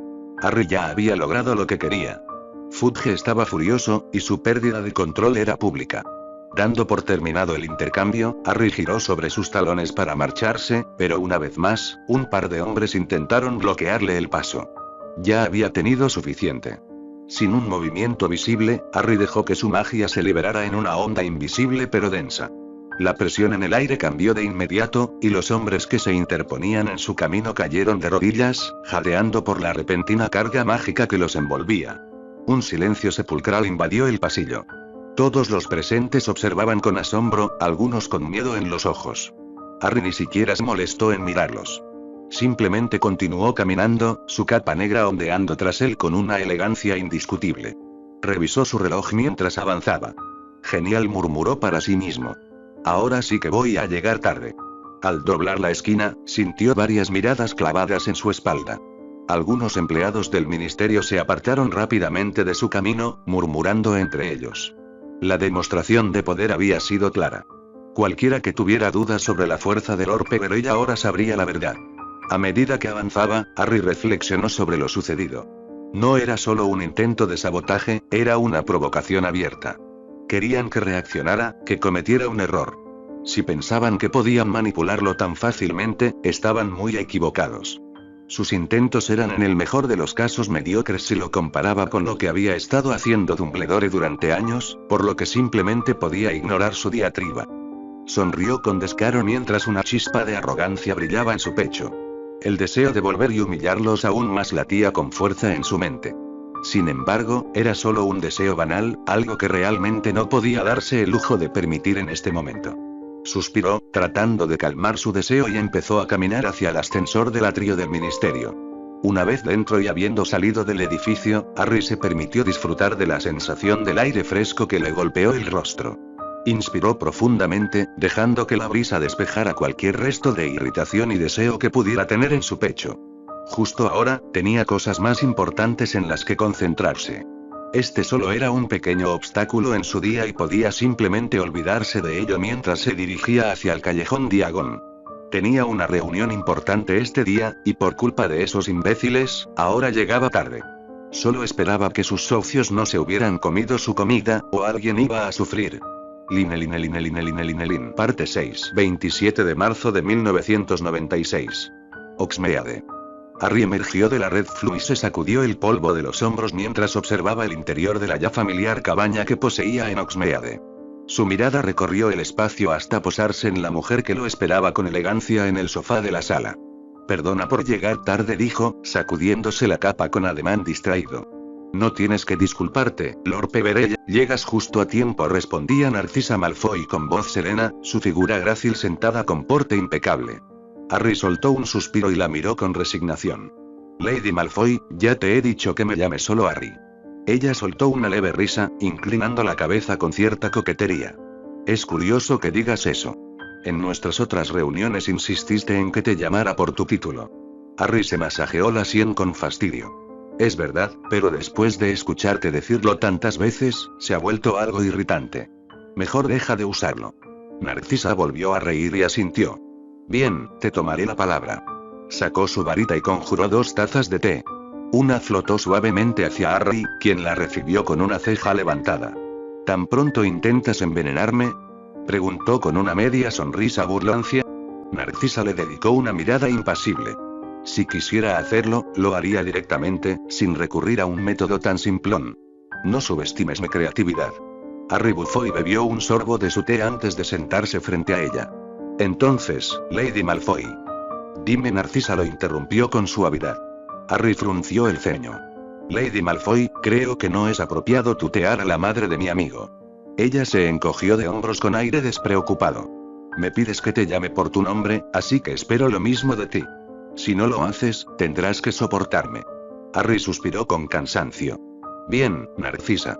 Harry ya había logrado lo que quería. Fudge estaba furioso, y su pérdida de control era pública. Dando por terminado el intercambio, Harry giró sobre sus talones para marcharse, pero una vez más, un par de hombres intentaron bloquearle el paso. Ya había tenido suficiente. Sin un movimiento visible, Harry dejó que su magia se liberara en una onda invisible pero densa. La presión en el aire cambió de inmediato, y los hombres que se interponían en su camino cayeron de rodillas, jadeando por la repentina carga mágica que los envolvía. Un silencio sepulcral invadió el pasillo. Todos los presentes observaban con asombro, algunos con miedo en los ojos. Harry ni siquiera se molestó en mirarlos. Simplemente continuó caminando, su capa negra ondeando tras él con una elegancia indiscutible. Revisó su reloj mientras avanzaba. «Genial», murmuró para sí mismo. «Ahora sí que voy a llegar tarde». Al doblar la esquina, sintió varias miradas clavadas en su espalda. Algunos empleados del ministerio se apartaron rápidamente de su camino, murmurando entre ellos. La demostración de poder había sido clara. Cualquiera que tuviera dudas sobre la fuerza de Lord Peverell ahora sabría la verdad. A medida que avanzaba, Harry reflexionó sobre lo sucedido. No era solo un intento de sabotaje, era una provocación abierta. Querían que reaccionara, que cometiera un error. Si pensaban que podían manipularlo tan fácilmente, estaban muy equivocados. Sus intentos eran en el mejor de los casos mediocres si lo comparaba con lo que había estado haciendo Dumbledore durante años, por lo que simplemente podía ignorar su diatriba. Sonrió con descaro mientras una chispa de arrogancia brillaba en su pecho. El deseo de volver y humillarlos aún más latía con fuerza en su mente. Sin embargo, era solo un deseo banal, algo que realmente no podía darse el lujo de permitir en este momento. Suspiró, tratando de calmar su deseo, y empezó a caminar hacia el ascensor del atrio del ministerio. Una vez dentro y habiendo salido del edificio, Harry se permitió disfrutar de la sensación del aire fresco que le golpeó el rostro. Inspiró profundamente, dejando que la brisa despejara cualquier resto de irritación y deseo que pudiera tener en su pecho. Justo ahora, tenía cosas más importantes en las que concentrarse. Este solo era un pequeño obstáculo en su día y podía simplemente olvidarse de ello mientras se dirigía hacia el callejón Diagon. Tenía una reunión importante este día, y por culpa de esos imbéciles, ahora llegaba tarde. Solo esperaba que sus socios no se hubieran comido su comida, o alguien iba a sufrir. Linelin. Parte 6. 27 de marzo de 1996. Hogsmeade. Harry emergió de la Red Floo y se sacudió el polvo de los hombros mientras observaba el interior de la ya familiar cabaña que poseía en Hogsmeade. Su mirada recorrió el espacio hasta posarse en la mujer que lo esperaba con elegancia en el sofá de la sala. Perdona por llegar tarde, dijo, sacudiéndose la capa con ademán distraído. No tienes que disculparte, Lord Peverell, llegas justo a tiempo, respondía Narcisa Malfoy con voz serena, su figura grácil sentada con porte impecable. Harry soltó un suspiro y la miró con resignación. Lady Malfoy, ya te he dicho que me llames solo Harry. Ella soltó una leve risa, inclinando la cabeza con cierta coquetería. Es curioso que digas eso. En nuestras otras reuniones insististe en que te llamara por tu título. Harry se masajeó la sien con fastidio. Es verdad, pero después de escucharte decirlo tantas veces, se ha vuelto algo irritante. Mejor deja de usarlo. Narcisa volvió a reír y asintió. Bien, te tomaré la palabra. Sacó su varita y conjuró 2 tazas de té. Una flotó suavemente hacia Harry, quien la recibió con una ceja levantada. ¿Tan pronto intentas envenenarme?, preguntó con una media sonrisa burlancia. Narcisa le dedicó una mirada impasible. Si quisiera hacerlo, lo haría directamente, sin recurrir a un método tan simplón. No subestimes mi creatividad. Harry bufó y bebió un sorbo de su té antes de sentarse frente a ella. Entonces, Lady Malfoy. Dime, Narcisa lo interrumpió con suavidad. Harry frunció el ceño. Lady Malfoy, creo que no es apropiado tutear a la madre de mi amigo. Ella se encogió de hombros con aire despreocupado. Me pides que te llame por tu nombre, así que espero lo mismo de ti. Si no lo haces, tendrás que soportarme. Harry suspiró con cansancio. Bien, Narcisa.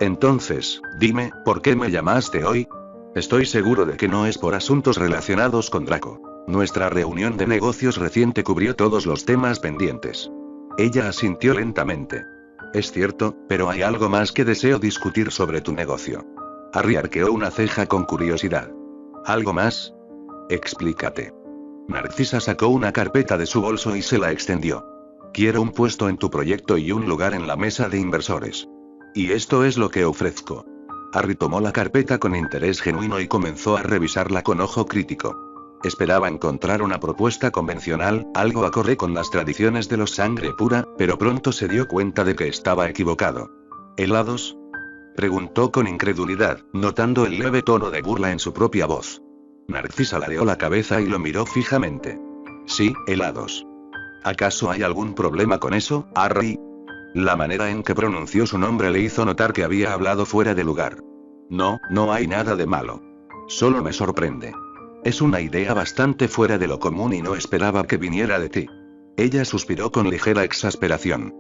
Entonces, dime, ¿por qué me llamaste hoy? Estoy seguro de que no es por asuntos relacionados con Draco. Nuestra reunión de negocios reciente cubrió todos los temas pendientes. Ella asintió lentamente. Es cierto, pero hay algo más que deseo discutir sobre tu negocio. Harry arqueó una ceja con curiosidad. ¿Algo más? Explícate. Narcisa sacó una carpeta de su bolso y se la extendió. Quiero un puesto en tu proyecto y un lugar en la mesa de inversores. Y esto es lo que ofrezco. Harry tomó la carpeta con interés genuino y comenzó a revisarla con ojo crítico. Esperaba encontrar una propuesta convencional, algo acorde con las tradiciones de los sangre pura, pero pronto se dio cuenta de que estaba equivocado. ¿Helados?, preguntó con incredulidad, notando el leve tono de burla en su propia voz. Narcisa ladeó la cabeza y lo miró fijamente. Sí, helados. ¿Acaso hay algún problema con eso, Harry? La manera en que pronunció su nombre le hizo notar que había hablado fuera de lugar. No, no hay nada de malo. Solo me sorprende. Es una idea bastante fuera de lo común y no esperaba que viniera de ti. Ella suspiró con ligera exasperación.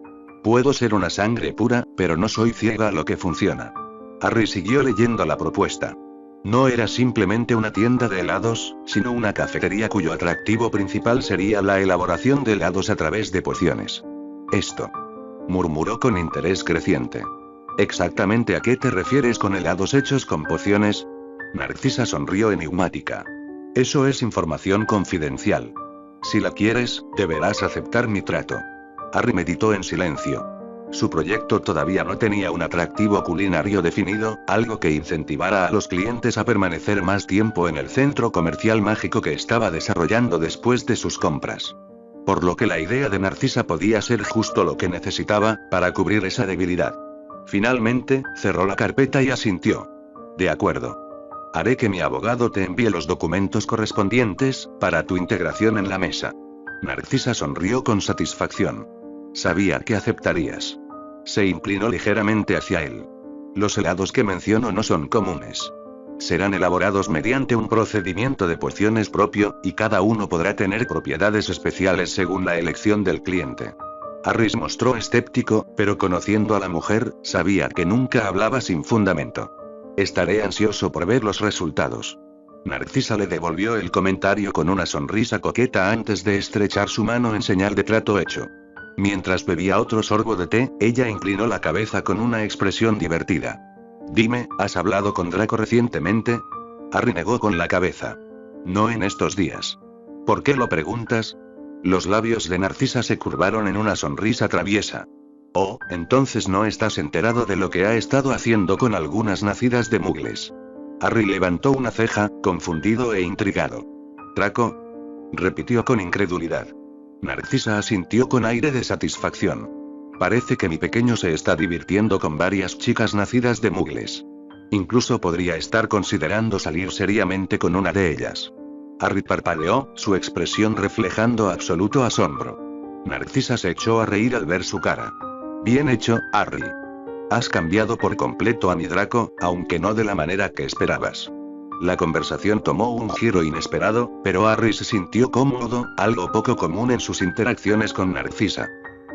Puedo ser una sangre pura, pero no soy ciega a lo que funciona. Harry siguió leyendo la propuesta. No era simplemente una tienda de helados, sino una cafetería cuyo atractivo principal sería la elaboración de helados a través de pociones. Esto, murmuró con interés creciente. ¿Exactamente a qué te refieres con helados hechos con pociones? Narcisa sonrió enigmática. Eso es información confidencial. Si la quieres, deberás aceptar mi trato. Harry meditó en silencio. Su proyecto todavía no tenía un atractivo culinario definido, algo que incentivara a los clientes a permanecer más tiempo en el centro comercial mágico que estaba desarrollando después de sus compras. Por lo que la idea de Narcisa podía ser justo lo que necesitaba, para cubrir esa debilidad. Finalmente, cerró la carpeta y asintió. De acuerdo. Haré que mi abogado te envíe los documentos correspondientes, para tu integración en la mesa. Narcisa sonrió con satisfacción. Sabía que aceptarías. Se inclinó ligeramente hacia él. Los helados que menciono no son comunes. Serán elaborados mediante un procedimiento de pociones propio, y cada uno podrá tener propiedades especiales según la elección del cliente. Harry se mostró escéptico, pero conociendo a la mujer, sabía que nunca hablaba sin fundamento. Estaré ansioso por ver los resultados. Narcisa le devolvió el comentario con una sonrisa coqueta antes de estrechar su mano en señal de trato hecho. Mientras bebía otro sorbo de té, ella inclinó la cabeza con una expresión divertida. Dime, ¿has hablado con Draco recientemente? Harry negó con la cabeza. No en estos días. ¿Por qué lo preguntas? Los labios de Narcisa se curvaron en una sonrisa traviesa. Oh, entonces no estás enterado de lo que ha estado haciendo con algunas nacidas de mugles. Harry levantó una ceja, confundido e intrigado. ¿Draco? Repitió con incredulidad. Narcisa asintió con aire de satisfacción. Parece que mi pequeño se está divirtiendo con varias chicas nacidas de mugles. Incluso podría estar considerando salir seriamente con una de ellas. Harry parpadeó, su expresión reflejando absoluto asombro. Narcisa se echó a reír al ver su cara. Bien hecho, Harry. Has cambiado por completo a mi Draco, aunque no de la manera que esperabas. La conversación tomó un giro inesperado, pero Harry se sintió cómodo, algo poco común en sus interacciones con Narcisa.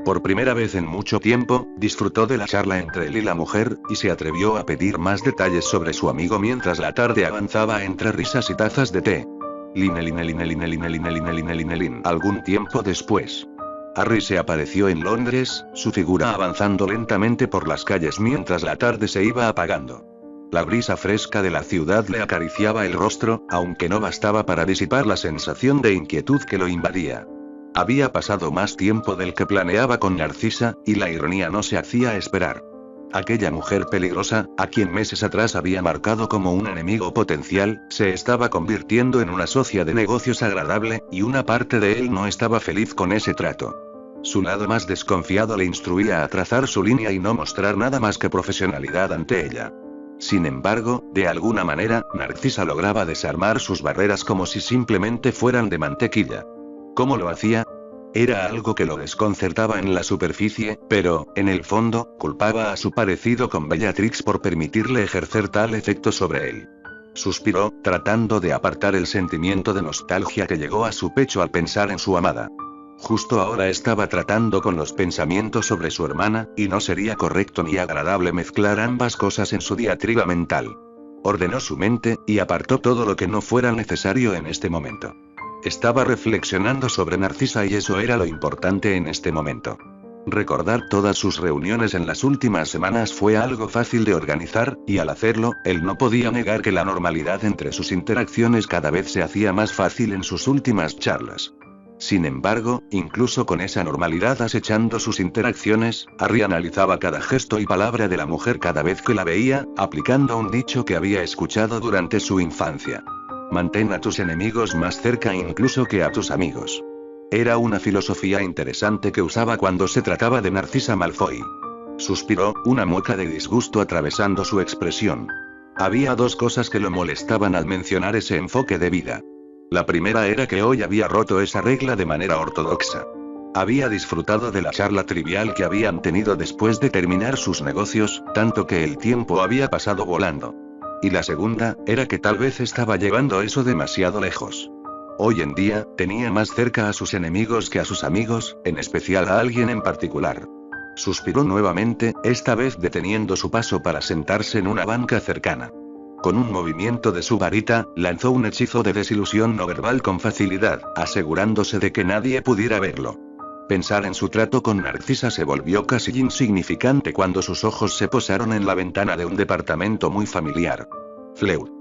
Por primera vez en mucho tiempo, disfrutó de la charla entre él y la mujer, y se atrevió a pedir más detalles sobre su amigo mientras la tarde avanzaba entre risas y tazas de té. Algún tiempo después, Harry se apareció en Londres, su figura avanzando lentamente por las calles mientras la tarde se iba apagando. La brisa fresca de la ciudad le acariciaba el rostro, aunque no bastaba para disipar la sensación de inquietud que lo invadía. Había pasado más tiempo del que planeaba con Narcisa, y la ironía no se hacía esperar. Aquella mujer peligrosa, a quien meses atrás había marcado como un enemigo potencial, se estaba convirtiendo en una socia de negocios agradable, y una parte de él no estaba feliz con ese trato. Su lado más desconfiado le instruía a trazar su línea y no mostrar nada más que profesionalidad ante ella. Sin embargo, de alguna manera, Narcisa lograba desarmar sus barreras como si simplemente fueran de mantequilla. ¿Cómo lo hacía? Era algo que lo desconcertaba en la superficie, pero, en el fondo, culpaba a su parecido con Bellatrix por permitirle ejercer tal efecto sobre él. Suspiró, tratando de apartar el sentimiento de nostalgia que llegó a su pecho al pensar en su amada. Justo ahora estaba tratando con los pensamientos sobre su hermana, y no sería correcto ni agradable mezclar ambas cosas en su diatriba mental. Ordenó su mente, y apartó todo lo que no fuera necesario en este momento. Estaba reflexionando sobre Narcisa y eso era lo importante en este momento. Recordar todas sus reuniones en las últimas semanas fue algo fácil de organizar, y al hacerlo, él no podía negar que la normalidad entre sus interacciones cada vez se hacía más fácil en sus últimas charlas. Sin embargo, incluso con esa normalidad acechando sus interacciones, Harry analizaba cada gesto y palabra de la mujer cada vez que la veía, aplicando un dicho que había escuchado durante su infancia. Mantén a tus enemigos más cerca incluso que a tus amigos. Era una filosofía interesante que usaba cuando se trataba de Narcisa Malfoy. Suspiró, una mueca de disgusto atravesando su expresión. Había dos cosas que lo molestaban al mencionar ese enfoque de vida. La primera era que hoy había roto esa regla de manera ortodoxa. Había disfrutado de la charla trivial que habían tenido después de terminar sus negocios, tanto que el tiempo había pasado volando. Y la segunda, era que tal vez estaba llevando eso demasiado lejos. Hoy en día, tenía más cerca a sus enemigos que a sus amigos, en especial a alguien en particular. Suspiró nuevamente, esta vez deteniendo su paso para sentarse en una banca cercana. Con un movimiento de su varita, lanzó un hechizo de desilusión no verbal con facilidad, asegurándose de que nadie pudiera verlo. Pensar en su trato con Narcisa se volvió casi insignificante cuando sus ojos se posaron en la ventana de un departamento muy familiar. Fleur.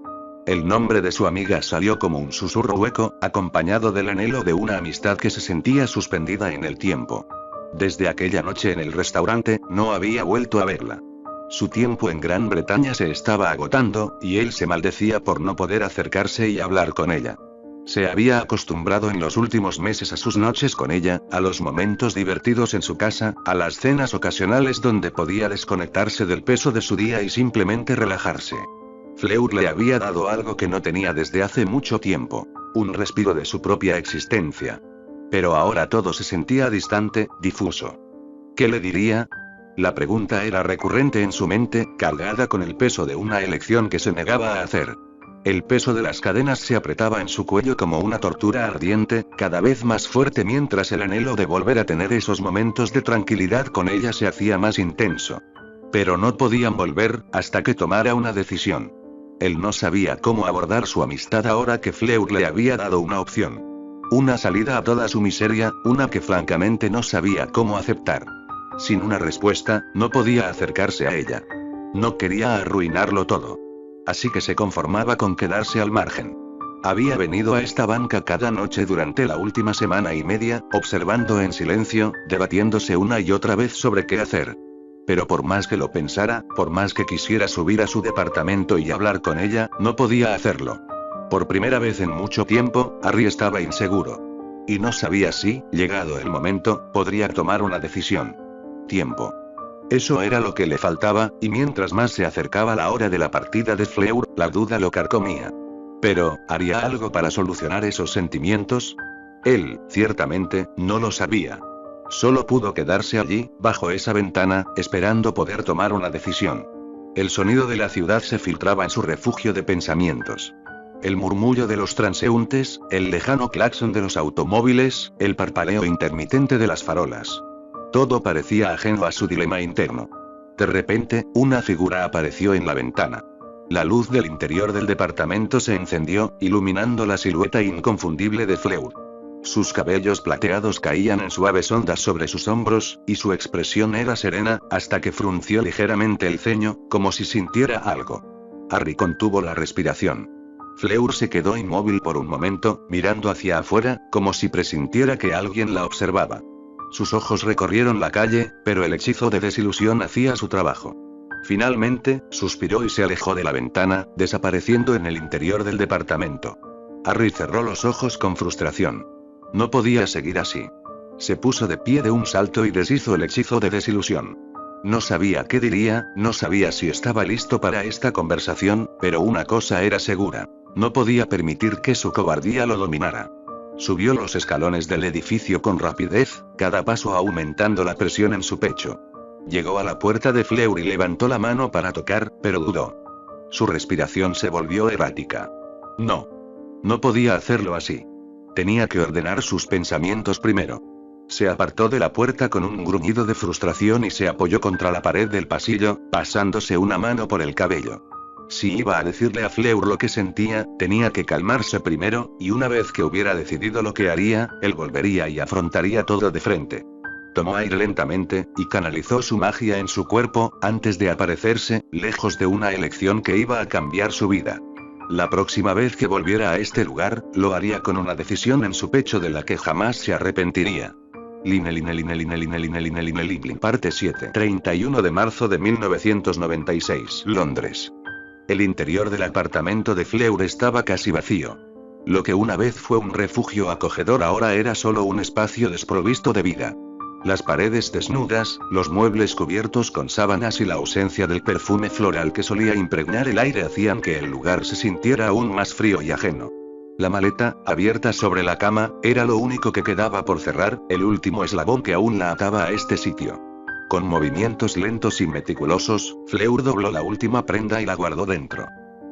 El nombre de su amiga salió como un susurro hueco, acompañado del anhelo de una amistad que se sentía suspendida en el tiempo. Desde aquella noche en el restaurante, no había vuelto a verla. Su tiempo en Gran Bretaña se estaba agotando, y él se maldecía por no poder acercarse y hablar con ella. Se había acostumbrado en los últimos meses a sus noches con ella, a los momentos divertidos en su casa, a las cenas ocasionales donde podía desconectarse del peso de su día y simplemente relajarse. Fleur le había dado algo que no tenía desde hace mucho tiempo, un respiro de su propia existencia. Pero ahora todo se sentía distante, difuso. ¿Qué le diría? La pregunta era recurrente en su mente, cargada con el peso de una elección que se negaba a hacer. El peso de las cadenas se apretaba en su cuello como una tortura ardiente, cada vez más fuerte mientras el anhelo de volver a tener esos momentos de tranquilidad con ella se hacía más intenso. Pero no podían volver, hasta que tomara una decisión. Él no sabía cómo abordar su amistad ahora que Fleur le había dado una opción. Una salida a toda su miseria, una que francamente no sabía cómo aceptar. Sin una respuesta, no podía acercarse a ella. No quería arruinarlo todo. Así que se conformaba con quedarse al margen. Había venido a esta banca cada noche durante la última semana y media, observando en silencio, debatiéndose una y otra vez sobre qué hacer. Pero por más que lo pensara, por más que quisiera subir a su departamento y hablar con ella, no podía hacerlo. Por primera vez en mucho tiempo, Harry estaba inseguro. Y no sabía si, llegado el momento, podría tomar una decisión. Tiempo. Eso era lo que le faltaba, y mientras más se acercaba la hora de la partida de Fleur, la duda lo carcomía. Pero, ¿haría algo para solucionar esos sentimientos? Él, ciertamente, no lo sabía. Solo pudo quedarse allí, bajo esa ventana, esperando poder tomar una decisión. El sonido de la ciudad se filtraba en su refugio de pensamientos. El murmullo de los transeúntes, el lejano claxon de los automóviles, el parpadeo intermitente de las farolas. Todo parecía ajeno a su dilema interno. De repente, una figura apareció en la ventana. La luz del interior del departamento se encendió, iluminando la silueta inconfundible de Fleur. Sus cabellos plateados caían en suaves ondas sobre sus hombros, y su expresión era serena, hasta que frunció ligeramente el ceño, como si sintiera algo. Harry contuvo la respiración. Fleur se quedó inmóvil por un momento, mirando hacia afuera, como si presintiera que alguien la observaba. Sus ojos recorrieron la calle, pero el hechizo de desilusión hacía su trabajo. Finalmente, suspiró y se alejó de la ventana, desapareciendo en el interior del departamento. Harry cerró los ojos con frustración. No podía seguir así. Se puso de pie de un salto y deshizo el hechizo de desilusión. No sabía qué diría, no sabía si estaba listo para esta conversación, pero una cosa era segura. No podía permitir que su cobardía lo dominara. Subió los escalones del edificio con rapidez, cada paso aumentando la presión en su pecho. Llegó a la puerta de Fleur y levantó la mano para tocar, pero dudó. Su respiración se volvió errática. No. No podía hacerlo así. Tenía que ordenar sus pensamientos primero. Se apartó de la puerta con un gruñido de frustración y se apoyó contra la pared del pasillo, pasándose una mano por el cabello. Si iba a decirle a Fleur lo que sentía, tenía que calmarse primero, y una vez que hubiera decidido lo que haría, él volvería y afrontaría todo de frente. Tomó aire lentamente, y canalizó su magia en su cuerpo, antes de aparecerse, lejos de una elección que iba a cambiar su vida. La próxima vez que volviera a este lugar, lo haría con una decisión en su pecho de la que jamás se arrepentiría. Parte 7. 31 de marzo de 1996. Londres. El interior del apartamento de Fleur estaba casi vacío. Lo que una vez fue un refugio acogedor ahora era solo un espacio desprovisto de vida. Las paredes desnudas, los muebles cubiertos con sábanas y la ausencia del perfume floral que solía impregnar el aire hacían que el lugar se sintiera aún más frío y ajeno. La maleta, abierta sobre la cama, era lo único que quedaba por cerrar, el último eslabón que aún la ataba a este sitio. Con movimientos lentos y meticulosos, Fleur dobló la última prenda y la guardó dentro.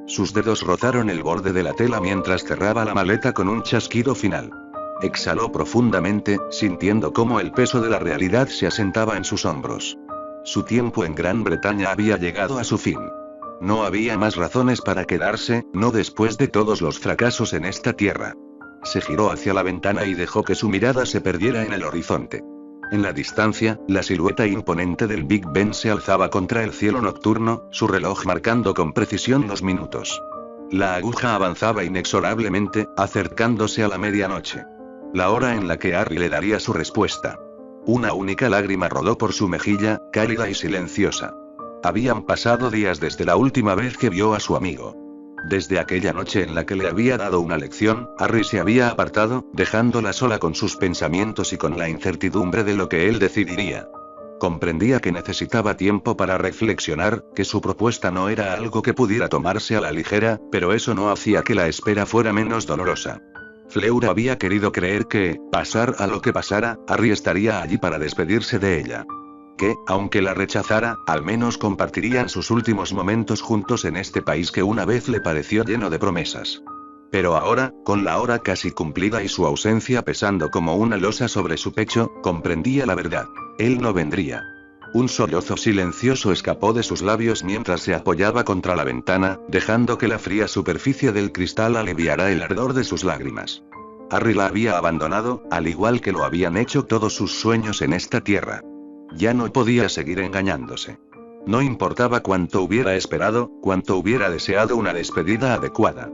Sus dedos rozaron el borde de la tela mientras cerraba la maleta con un chasquido final. Exhaló profundamente, sintiendo cómo el peso de la realidad se asentaba en sus hombros. Su tiempo en Gran Bretaña había llegado a su fin. No había más razones para quedarse, no después de todos los fracasos en esta tierra. Se giró hacia la ventana y dejó que su mirada se perdiera en el horizonte. En la distancia, la silueta imponente del Big Ben se alzaba contra el cielo nocturno, su reloj marcando con precisión los minutos. La aguja avanzaba inexorablemente, acercándose a la medianoche. La hora en la que Harry le daría su respuesta. Una única lágrima rodó por su mejilla, cálida y silenciosa. Habían pasado días desde la última vez que vio a su amigo. Desde aquella noche en la que le había dado una lección, Harry se había apartado, dejándola sola con sus pensamientos y con la incertidumbre de lo que él decidiría. Comprendía que necesitaba tiempo para reflexionar, que su propuesta no era algo que pudiera tomarse a la ligera, pero eso no hacía que la espera fuera menos dolorosa. Fleur había querido creer que, pasara lo que pasara, Harry estaría allí para despedirse de ella. Que, aunque la rechazara, al menos compartirían sus últimos momentos juntos en este país que una vez le pareció lleno de promesas. Pero ahora, con la hora casi cumplida y su ausencia pesando como una losa sobre su pecho, comprendía la verdad. Él no vendría. Un sollozo silencioso escapó de sus labios mientras se apoyaba contra la ventana, dejando que la fría superficie del cristal aliviara el ardor de sus lágrimas. Harry la había abandonado, al igual que lo habían hecho todos sus sueños en esta tierra. Ya no podía seguir engañándose. No importaba cuánto hubiera esperado, cuánto hubiera deseado una despedida adecuada.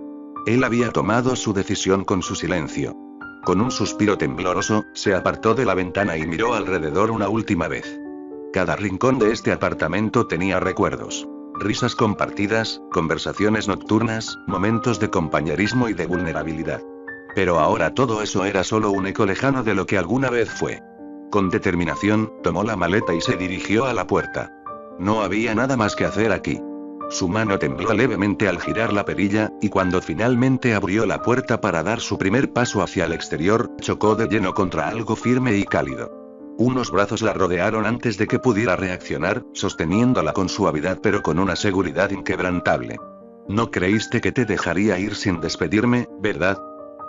Él había tomado su decisión con su silencio. Con un suspiro tembloroso, se apartó de la ventana y miró alrededor una última vez. Cada rincón de este apartamento tenía recuerdos. Risas compartidas, conversaciones nocturnas, momentos de compañerismo y de vulnerabilidad. Pero ahora todo eso era solo un eco lejano de lo que alguna vez fue. Con determinación, tomó la maleta y se dirigió a la puerta. No había nada más que hacer aquí. Su mano tembló levemente al girar la perilla, y cuando finalmente abrió la puerta para dar su primer paso hacia el exterior, chocó de lleno contra algo firme y cálido. Unos brazos la rodearon antes de que pudiera reaccionar, sosteniéndola con suavidad pero con una seguridad inquebrantable. No creíste que te dejaría ir sin despedirme, ¿verdad?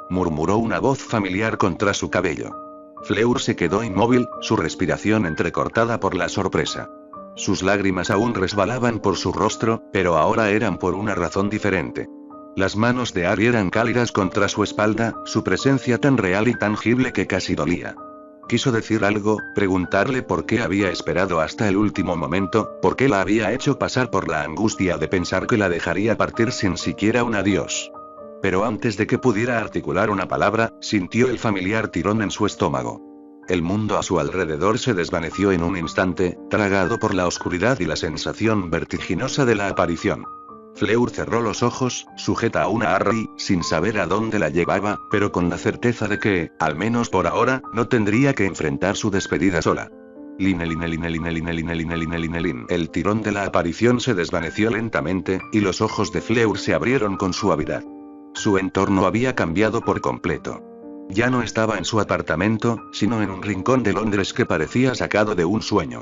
Murmuró una voz familiar contra su cabello. Fleur se quedó inmóvil, su respiración entrecortada por la sorpresa. Sus lágrimas aún resbalaban por su rostro, pero ahora eran por una razón diferente. Las manos de Harry eran cálidas contra su espalda, su presencia tan real y tangible que casi dolía. Quiso decir algo, preguntarle por qué había esperado hasta el último momento, por qué la había hecho pasar por la angustia de pensar que la dejaría partir sin siquiera un adiós. Pero antes de que pudiera articular una palabra, sintió el familiar tirón en su estómago. El mundo a su alrededor se desvaneció en un instante, tragado por la oscuridad y la sensación vertiginosa de la aparición. Fleur cerró los ojos, sujeta aún a Harry, sin saber a dónde la llevaba, pero con la certeza de que, al menos por ahora, no tendría que enfrentar su despedida sola. El tirón de la aparición se desvaneció lentamente, y los ojos de Fleur se abrieron con suavidad. Su entorno había cambiado por completo. Ya no estaba en su apartamento, sino en un rincón de Londres que parecía sacado de un sueño.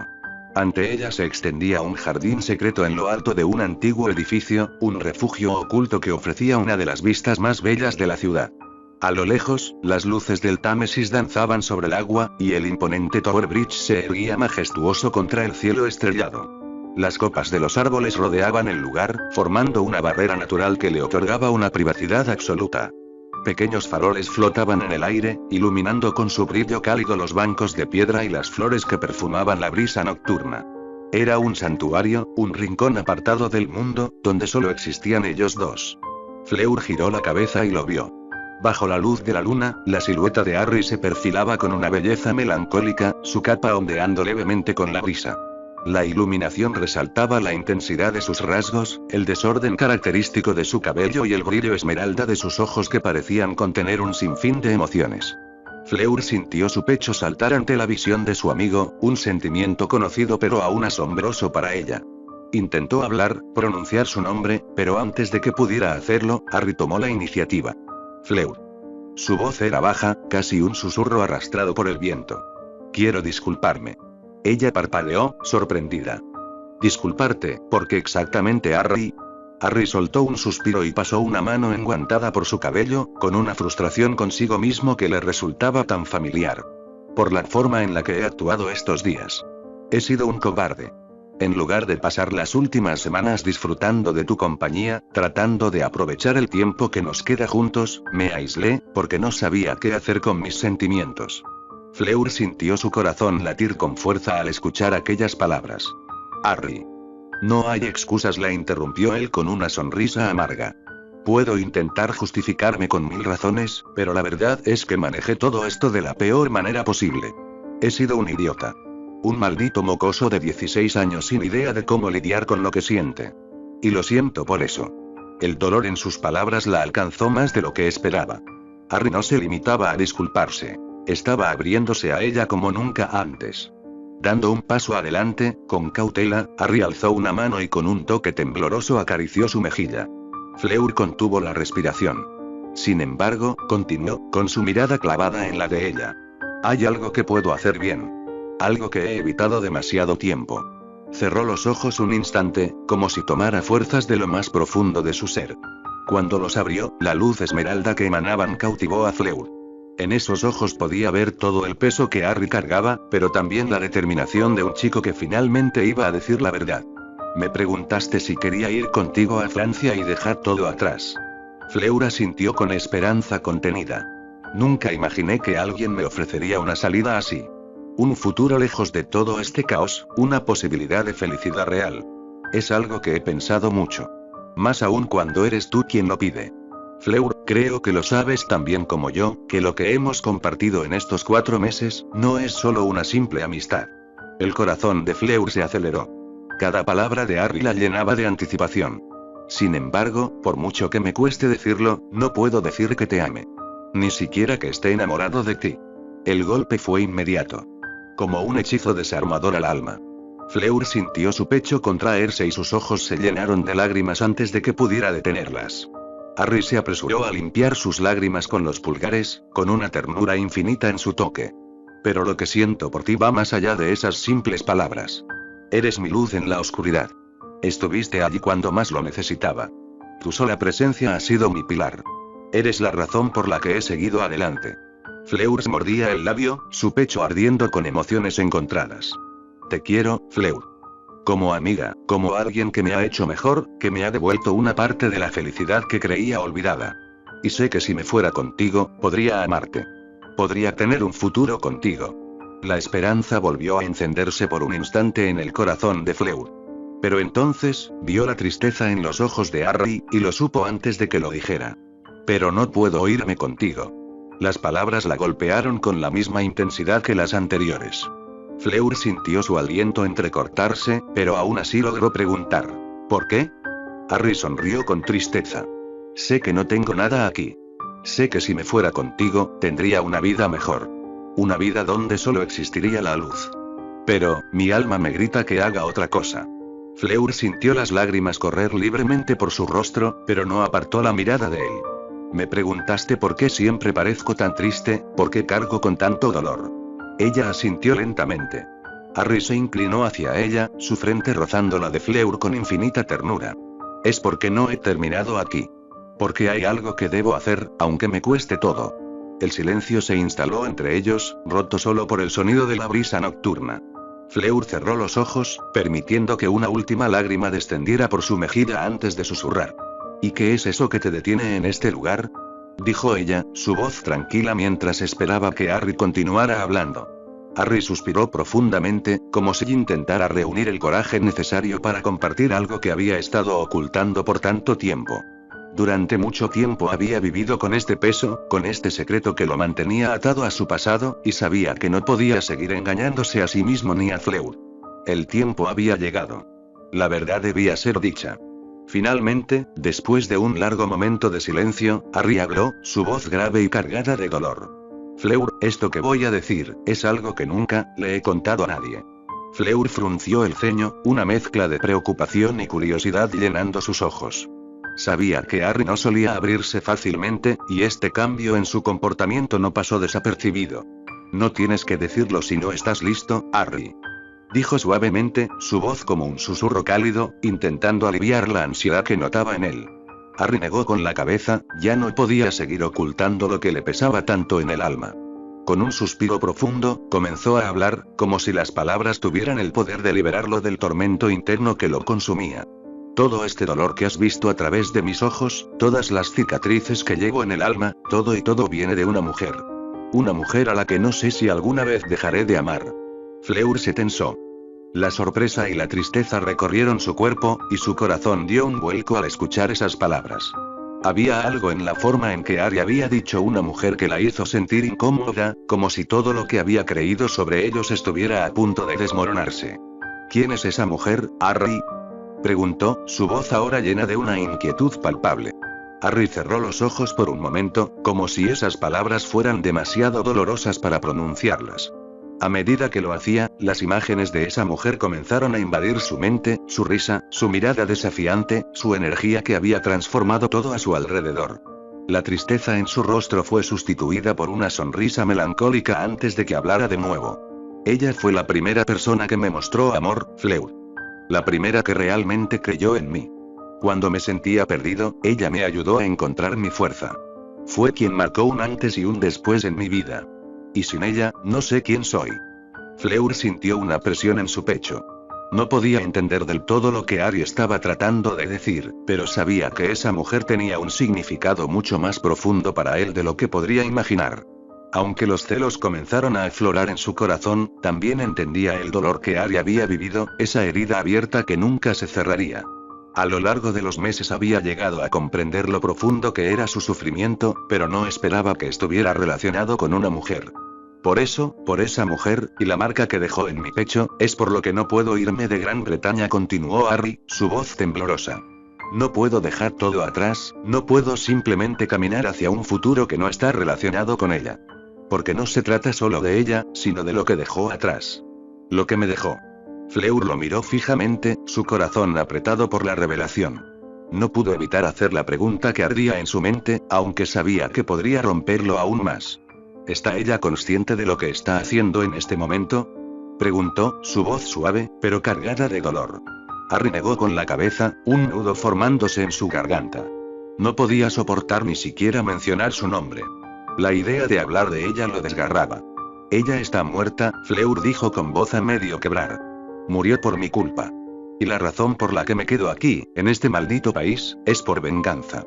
Ante ella se extendía un jardín secreto en lo alto de un antiguo edificio, un refugio oculto que ofrecía una de las vistas más bellas de la ciudad. A lo lejos, las luces del Támesis danzaban sobre el agua, y el imponente Tower Bridge se erguía majestuoso contra el cielo estrellado. Las copas de los árboles rodeaban el lugar, formando una barrera natural que le otorgaba una privacidad absoluta. Pequeños faroles flotaban en el aire, iluminando con su brillo cálido los bancos de piedra y las flores que perfumaban la brisa nocturna. Era un santuario, un rincón apartado del mundo, donde solo existían ellos dos. Fleur giró la cabeza y lo vio. Bajo la luz de la luna, la silueta de Harry se perfilaba con una belleza melancólica, su capa ondeando levemente con la brisa. La iluminación resaltaba la intensidad de sus rasgos, el desorden característico de su cabello y el brillo esmeralda de sus ojos que parecían contener un sinfín de emociones. Fleur sintió su pecho saltar ante la visión de su amigo, un sentimiento conocido pero aún asombroso para ella. Intentó hablar, pronunciar su nombre, pero antes de que pudiera hacerlo, Harry tomó la iniciativa. Fleur. Su voz era baja, casi un susurro arrastrado por el viento. Quiero disculparme. Ella parpadeó, sorprendida. Disculparte, ¿por qué exactamente, Harry? Harry soltó un suspiro y pasó una mano enguantada por su cabello, con una frustración consigo mismo que le resultaba tan familiar. Por la forma en la que he actuado estos días. He sido un cobarde. En lugar de pasar las últimas semanas disfrutando de tu compañía, tratando de aprovechar el tiempo que nos queda juntos, me aislé, porque no sabía qué hacer con mis sentimientos. Fleur sintió su corazón latir con fuerza al escuchar aquellas palabras. Harry. No hay excusas, la interrumpió él con una sonrisa amarga. Puedo intentar justificarme con 1000 razones, pero la verdad es que manejé todo esto de la peor manera posible. He sido un idiota. Un maldito mocoso de 16 años sin idea de cómo lidiar con lo que siente. Y lo siento por eso. El dolor en sus palabras la alcanzó más de lo que esperaba. Harry no se limitaba a disculparse. Estaba abriéndose a ella como nunca antes. Dando un paso adelante, con cautela, Harry alzó una mano y con un toque tembloroso acarició su mejilla. Fleur contuvo la respiración. Sin embargo, continuó, con su mirada clavada en la de ella. Hay algo que puedo hacer bien. Algo que he evitado demasiado tiempo. Cerró los ojos un instante, como si tomara fuerzas de lo más profundo de su ser. Cuando los abrió, la luz esmeralda que emanaban cautivó a Fleur. En esos ojos podía ver todo el peso que Harry cargaba, pero también la determinación de un chico que finalmente iba a decir la verdad. Me preguntaste si quería ir contigo a Francia y dejar todo atrás. Fleur asintió con esperanza contenida. Nunca imaginé que alguien me ofrecería una salida así. Un futuro lejos de todo este caos, una posibilidad de felicidad real. Es algo que he pensado mucho. Más aún cuando eres tú quien lo pide. Fleur, creo que lo sabes tan bien como yo, que lo que hemos compartido en estos 4 meses, no es solo una simple amistad. El corazón de Fleur se aceleró. Cada palabra de Harry la llenaba de anticipación. Sin embargo, por mucho que me cueste decirlo, no puedo decir que te ame. Ni siquiera que esté enamorado de ti. El golpe fue inmediato. como un hechizo desarmador al alma. Fleur sintió su pecho contraerse y sus ojos se llenaron de lágrimas antes de que pudiera detenerlas. Harry se apresuró a limpiar sus lágrimas con los pulgares, con una ternura infinita en su toque. Pero lo que siento por ti va más allá de esas simples palabras. Eres mi luz en la oscuridad. Estuviste allí cuando más lo necesitaba. Tu sola presencia ha sido mi pilar. Eres la razón por la que he seguido adelante. Fleur mordía el labio, su pecho ardiendo con emociones encontradas. Te quiero, Fleur. Como amiga, como alguien que me ha hecho mejor, que me ha devuelto una parte de la felicidad que creía olvidada. Y sé que si me fuera contigo, podría amarte. Podría tener un futuro contigo. La esperanza volvió a encenderse por un instante en el corazón de Fleur. Pero entonces, vio la tristeza en los ojos de Harry, y lo supo antes de que lo dijera. Pero no puedo irme contigo. Las palabras la golpearon con la misma intensidad que las anteriores. Fleur sintió su aliento entrecortarse, pero aún así logró preguntar: ¿por qué? Harry sonrió con tristeza. Sé que no tengo nada aquí. Sé que si me fuera contigo, tendría una vida mejor. Una vida donde solo existiría la luz. Pero, mi alma me grita que haga otra cosa. Fleur sintió las lágrimas correr libremente por su rostro, pero no apartó la mirada de él. Me preguntaste por qué siempre parezco tan triste, por qué cargo con tanto dolor. Ella asintió lentamente. Harry se inclinó hacia ella, su frente rozando la de Fleur con infinita ternura. Es porque no he terminado aquí. Porque hay algo que debo hacer, aunque me cueste todo. El silencio se instaló entre ellos, roto solo por el sonido de la brisa nocturna. Fleur cerró los ojos, permitiendo que una última lágrima descendiera por su mejilla antes de susurrar. ¿Y qué es eso que te detiene en este lugar?, dijo ella, su voz tranquila mientras esperaba que Harry continuara hablando. Harry suspiró profundamente, como si intentara reunir el coraje necesario para compartir algo que había estado ocultando por tanto tiempo. Durante mucho tiempo había vivido con este peso, con este secreto que lo mantenía atado a su pasado, y sabía que no podía seguir engañándose a sí mismo ni a Fleur. El tiempo había llegado. La verdad debía ser dicha. Finalmente, después de un largo momento de silencio, Harry habló, su voz grave y cargada de dolor. Fleur, esto que voy a decir, es algo que nunca le he contado a nadie. Fleur frunció el ceño, una mezcla de preocupación y curiosidad llenando sus ojos. Sabía que Harry no solía abrirse fácilmente, y este cambio en su comportamiento no pasó desapercibido. No tienes que decirlo si no estás listo, Harry. Dijo suavemente, su voz como un susurro cálido, intentando aliviar la ansiedad que notaba en él. Harry negó con la cabeza, ya no podía seguir ocultando lo que le pesaba tanto en el alma. Con un suspiro profundo, comenzó a hablar, como si las palabras tuvieran el poder de liberarlo del tormento interno que lo consumía. Todo este dolor que has visto a través de mis ojos, todas las cicatrices que llevo en el alma, todo y todo viene de una mujer. Una mujer a la que no sé si alguna vez dejaré de amar. Fleur se tensó. La sorpresa y la tristeza recorrieron su cuerpo, y su corazón dio un vuelco al escuchar esas palabras. Había algo en la forma en que Harry había dicho una mujer que la hizo sentir incómoda, como si todo lo que había creído sobre ellos estuviera a punto de desmoronarse. ¿Quién es esa mujer, Harry?, preguntó, su voz ahora llena de una inquietud palpable. Harry cerró los ojos por un momento, como si esas palabras fueran demasiado dolorosas para pronunciarlas. A medida que lo hacía, las imágenes de esa mujer comenzaron a invadir su mente, su risa, su mirada desafiante, su energía que había transformado todo a su alrededor. La tristeza en su rostro fue sustituida por una sonrisa melancólica antes de que hablara de nuevo. Ella fue la primera persona que me mostró amor, Fleur. La primera que realmente creyó en mí. Cuando me sentía perdido, ella me ayudó a encontrar mi fuerza. Fue quien marcó un antes y un después en mi vida. Y sin ella, no sé quién soy. Fleur sintió una presión en su pecho. No podía entender del todo lo que Harry estaba tratando de decir, pero sabía que esa mujer tenía un significado mucho más profundo para él de lo que podría imaginar. Aunque los celos comenzaron a aflorar en su corazón, también entendía el dolor que Harry había vivido, esa herida abierta que nunca se cerraría. A lo largo de los meses había llegado a comprender lo profundo que era su sufrimiento, pero no esperaba que estuviera relacionado con una mujer. Por eso, por esa mujer, y la marca que dejó en mi pecho, es por lo que no puedo irme de Gran Bretaña, continuó Harry, su voz temblorosa. No puedo dejar todo atrás, no puedo simplemente caminar hacia un futuro que no está relacionado con ella. Porque no se trata solo de ella, sino de lo que dejó atrás. Lo que me dejó. Fleur lo miró fijamente, su corazón apretado por la revelación. No pudo evitar hacer la pregunta que ardía en su mente, aunque sabía que podría romperlo aún más. ¿Está ella consciente de lo que está haciendo en este momento? Preguntó, su voz suave, pero cargada de dolor. Harry negó con la cabeza, un nudo formándose en su garganta. No podía soportar ni siquiera mencionar su nombre. La idea de hablar de ella lo desgarraba. Ella está muerta, Fleur dijo con voz a medio quebrar. Murió por mi culpa. Y la razón por la que me quedo aquí, en este maldito país, es por venganza.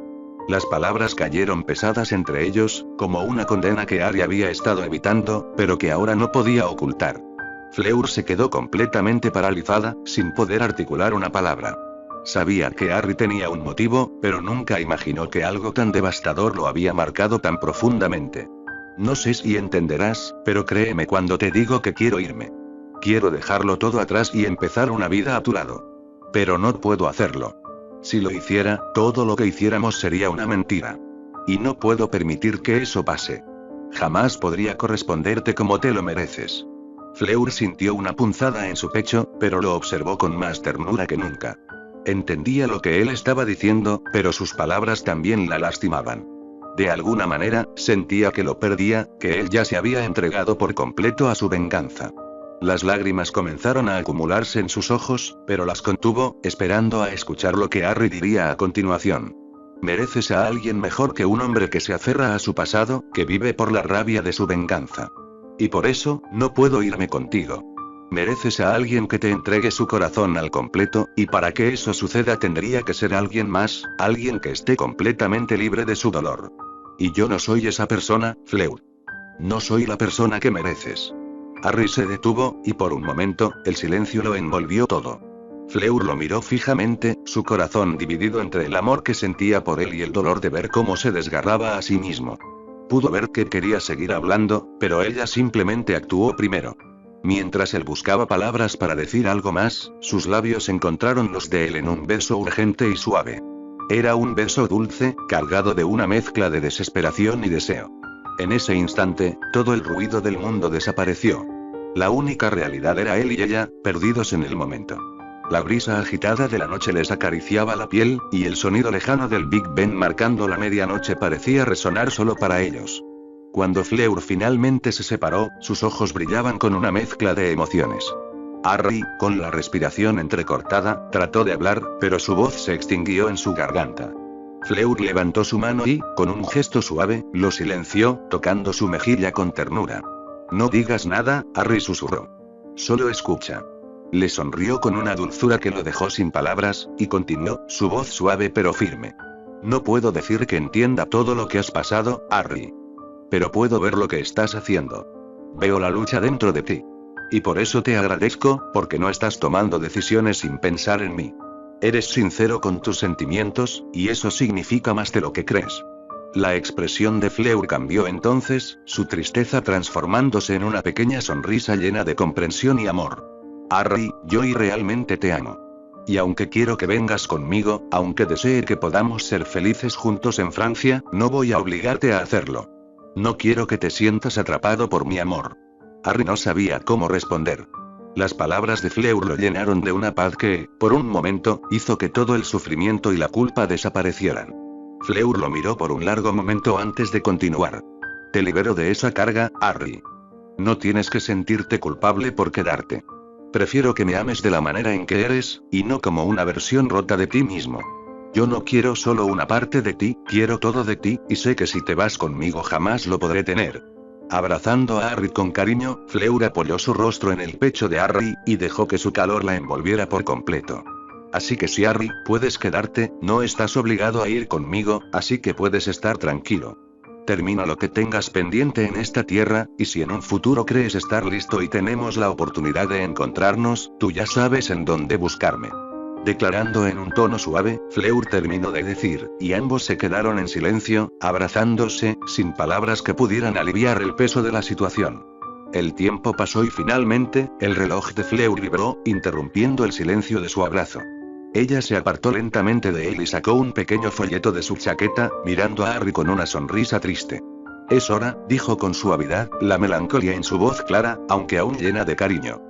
Las palabras cayeron pesadas entre ellos, como una condena que Harry había estado evitando, pero que ahora no podía ocultar. Fleur se quedó completamente paralizada, sin poder articular una palabra. Sabía que Harry tenía un motivo, pero nunca imaginó que algo tan devastador lo había marcado tan profundamente. No sé si entenderás, pero créeme cuando te digo que quiero irme. Quiero dejarlo todo atrás y empezar una vida a tu lado. Pero no puedo hacerlo. Si lo hiciera, todo lo que hiciéramos sería una mentira. Y no puedo permitir que eso pase. Jamás podría corresponderte como te lo mereces. Fleur sintió una punzada en su pecho, pero lo observó con más ternura que nunca. Entendía lo que él estaba diciendo, pero sus palabras también la lastimaban. De alguna manera, sentía que lo perdía, que él ya se había entregado por completo a su venganza. Las lágrimas comenzaron a acumularse en sus ojos, pero las contuvo, esperando a escuchar lo que Harry diría a continuación. Mereces a alguien mejor que un hombre que se aferra a su pasado, que vive por la rabia de su venganza. Y por eso, no puedo irme contigo. Mereces a alguien que te entregue su corazón al completo, y para que eso suceda tendría que ser alguien más, alguien que esté completamente libre de su dolor. Y yo no soy esa persona, Fleur. No soy la persona que mereces. Harry se detuvo, y por un momento, el silencio lo envolvió todo. Fleur lo miró fijamente, su corazón dividido entre el amor que sentía por él y el dolor de ver cómo se desgarraba a sí mismo. Pudo ver que quería seguir hablando, pero ella simplemente actuó primero. Mientras él buscaba palabras para decir algo más, sus labios encontraron los de él en un beso urgente y suave. Era un beso dulce, cargado de una mezcla de desesperación y deseo. En ese instante, todo el ruido del mundo desapareció. La única realidad era él y ella, perdidos en el momento. La brisa agitada de la noche les acariciaba la piel, y el sonido lejano del Big Ben marcando la medianoche parecía resonar solo para ellos. Cuando Fleur finalmente se separó, sus ojos brillaban con una mezcla de emociones. Harry, con la respiración entrecortada, trató de hablar, pero su voz se extinguió en su garganta. Fleur levantó su mano y, con un gesto suave, lo silenció, tocando su mejilla con ternura. No digas nada, Harry susurró. Solo escucha. Le sonrió con una dulzura que lo dejó sin palabras, y continuó, su voz suave pero firme. No puedo decir que entienda todo lo que has pasado, Harry. Pero puedo ver lo que estás haciendo. Veo la lucha dentro de ti. Y por eso te agradezco, porque no estás tomando decisiones sin pensar en mí. Eres sincero con tus sentimientos, y eso significa más de lo que crees. La expresión de Fleur cambió entonces, su tristeza transformándose en una pequeña sonrisa llena de comprensión y amor. Harry, yo realmente te amo. Y aunque quiero que vengas conmigo, aunque desee que podamos ser felices juntos en Francia, no voy a obligarte a hacerlo. No quiero que te sientas atrapado por mi amor. Harry no sabía cómo responder. Las palabras de Fleur lo llenaron de una paz que, por un momento, hizo que todo el sufrimiento y la culpa desaparecieran. Fleur lo miró por un largo momento antes de continuar. Te libero de esa carga, Harry. No tienes que sentirte culpable por quedarte. Prefiero que me ames de la manera en que eres, y no como una versión rota de ti mismo. Yo no quiero solo una parte de ti, quiero todo de ti, y sé que si te vas conmigo jamás lo podré tener. Abrazando a Harry con cariño, Fleur apoyó su rostro en el pecho de Harry, y dejó que su calor la envolviera por completo. Así que si Harry, puedes quedarte, no estás obligado a ir conmigo, así que puedes estar tranquilo. Termina lo que tengas pendiente en esta tierra, y si en un futuro crees estar listo y tenemos la oportunidad de encontrarnos, tú ya sabes en dónde buscarme. Declarando en un tono suave, Fleur terminó de decir, y ambos se quedaron en silencio, abrazándose, sin palabras que pudieran aliviar el peso de la situación. El tiempo pasó y finalmente, el reloj de Fleur vibró, interrumpiendo el silencio de su abrazo. Ella se apartó lentamente de él y sacó un pequeño folleto de su chaqueta, mirando a Harry con una sonrisa triste. Es hora, dijo con suavidad, la melancolía en su voz clara, aunque aún llena de cariño.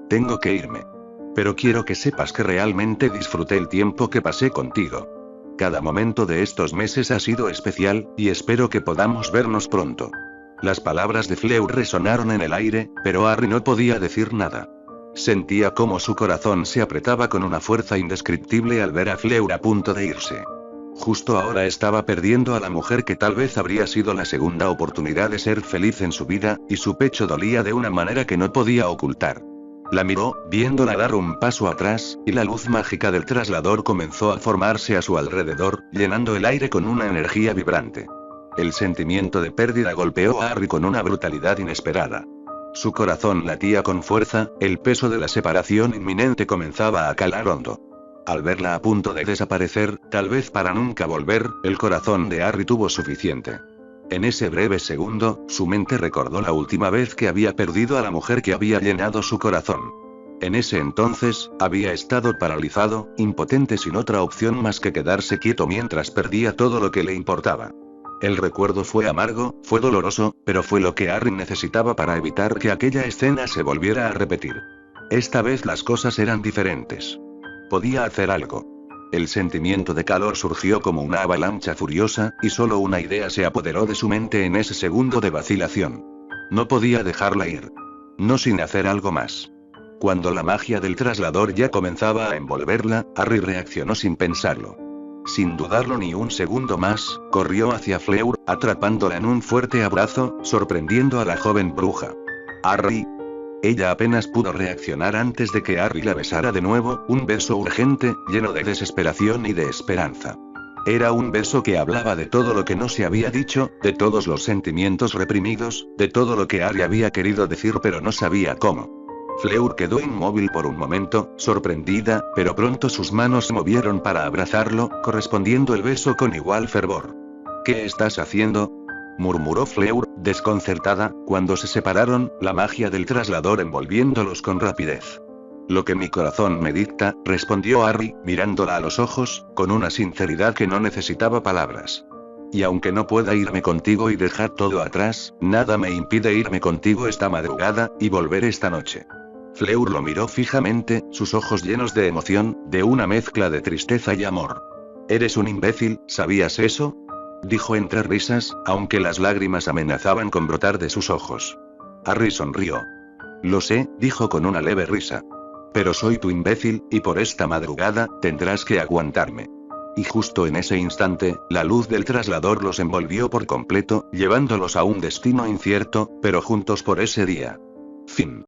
Tengo que irme. Pero quiero que sepas que realmente disfruté el tiempo que pasé contigo. Cada momento de estos meses ha sido especial, y espero que podamos vernos pronto. Las palabras de Fleur resonaron en el aire, pero Harry no podía decir nada. Sentía cómo su corazón se apretaba con una fuerza indescriptible al ver a Fleur a punto de irse. Justo ahora estaba perdiendo a la mujer que tal vez habría sido la segunda oportunidad de ser feliz en su vida, y su pecho dolía de una manera que no podía ocultar. La miró, viéndola dar un paso atrás, y la luz mágica del traslador comenzó a formarse a su alrededor, llenando el aire con una energía vibrante. El sentimiento de pérdida golpeó a Harry con una brutalidad inesperada. Su corazón latía con fuerza, el peso de la separación inminente comenzaba a calar hondo. Al verla a punto de desaparecer, tal vez para nunca volver, el corazón de Harry tuvo suficiente. En ese breve segundo, su mente recordó la última vez que había perdido a la mujer que había llenado su corazón. En ese entonces, había estado paralizado, impotente sin otra opción más que quedarse quieto mientras perdía todo lo que le importaba. El recuerdo fue amargo, fue doloroso, pero fue lo que Harry necesitaba para evitar que aquella escena se volviera a repetir. Esta vez las cosas eran diferentes. Podía hacer algo. El sentimiento de calor surgió como una avalancha furiosa, y solo una idea se apoderó de su mente en ese segundo de vacilación. No podía dejarla ir. No sin hacer algo más. Cuando la magia del traslador ya comenzaba a envolverla, Harry reaccionó sin pensarlo. Sin dudarlo ni un segundo más, corrió hacia Fleur, atrapándola en un fuerte abrazo, sorprendiendo a la joven bruja. Harry. Ella apenas pudo reaccionar antes de que Harry la besara de nuevo, un beso urgente, lleno de desesperación y de esperanza. Era un beso que hablaba de todo lo que no se había dicho, de todos los sentimientos reprimidos, de todo lo que Harry había querido decir pero no sabía cómo. Fleur quedó inmóvil por un momento, sorprendida, pero pronto sus manos se movieron para abrazarlo, correspondiendo el beso con igual fervor. ¿Qué estás haciendo?, murmuró Fleur, desconcertada, cuando se separaron, la magia del traslador envolviéndolos con rapidez. Lo que mi corazón me dicta, respondió Harry, mirándola a los ojos, con una sinceridad que no necesitaba palabras. Y aunque no pueda irme contigo y dejar todo atrás, nada me impide irme contigo esta madrugada, y volver esta noche. Fleur lo miró fijamente, sus ojos llenos de emoción, de una mezcla de tristeza y amor. «Eres un imbécil, ¿sabías eso?», dijo entre risas, aunque las lágrimas amenazaban con brotar de sus ojos. Harry sonrió. «Lo sé», dijo con una leve risa. «Pero soy tu imbécil, y por esta madrugada, tendrás que aguantarme». Y justo en ese instante, la luz del traslador los envolvió por completo, llevándolos a un destino incierto, pero juntos por ese día. Fin.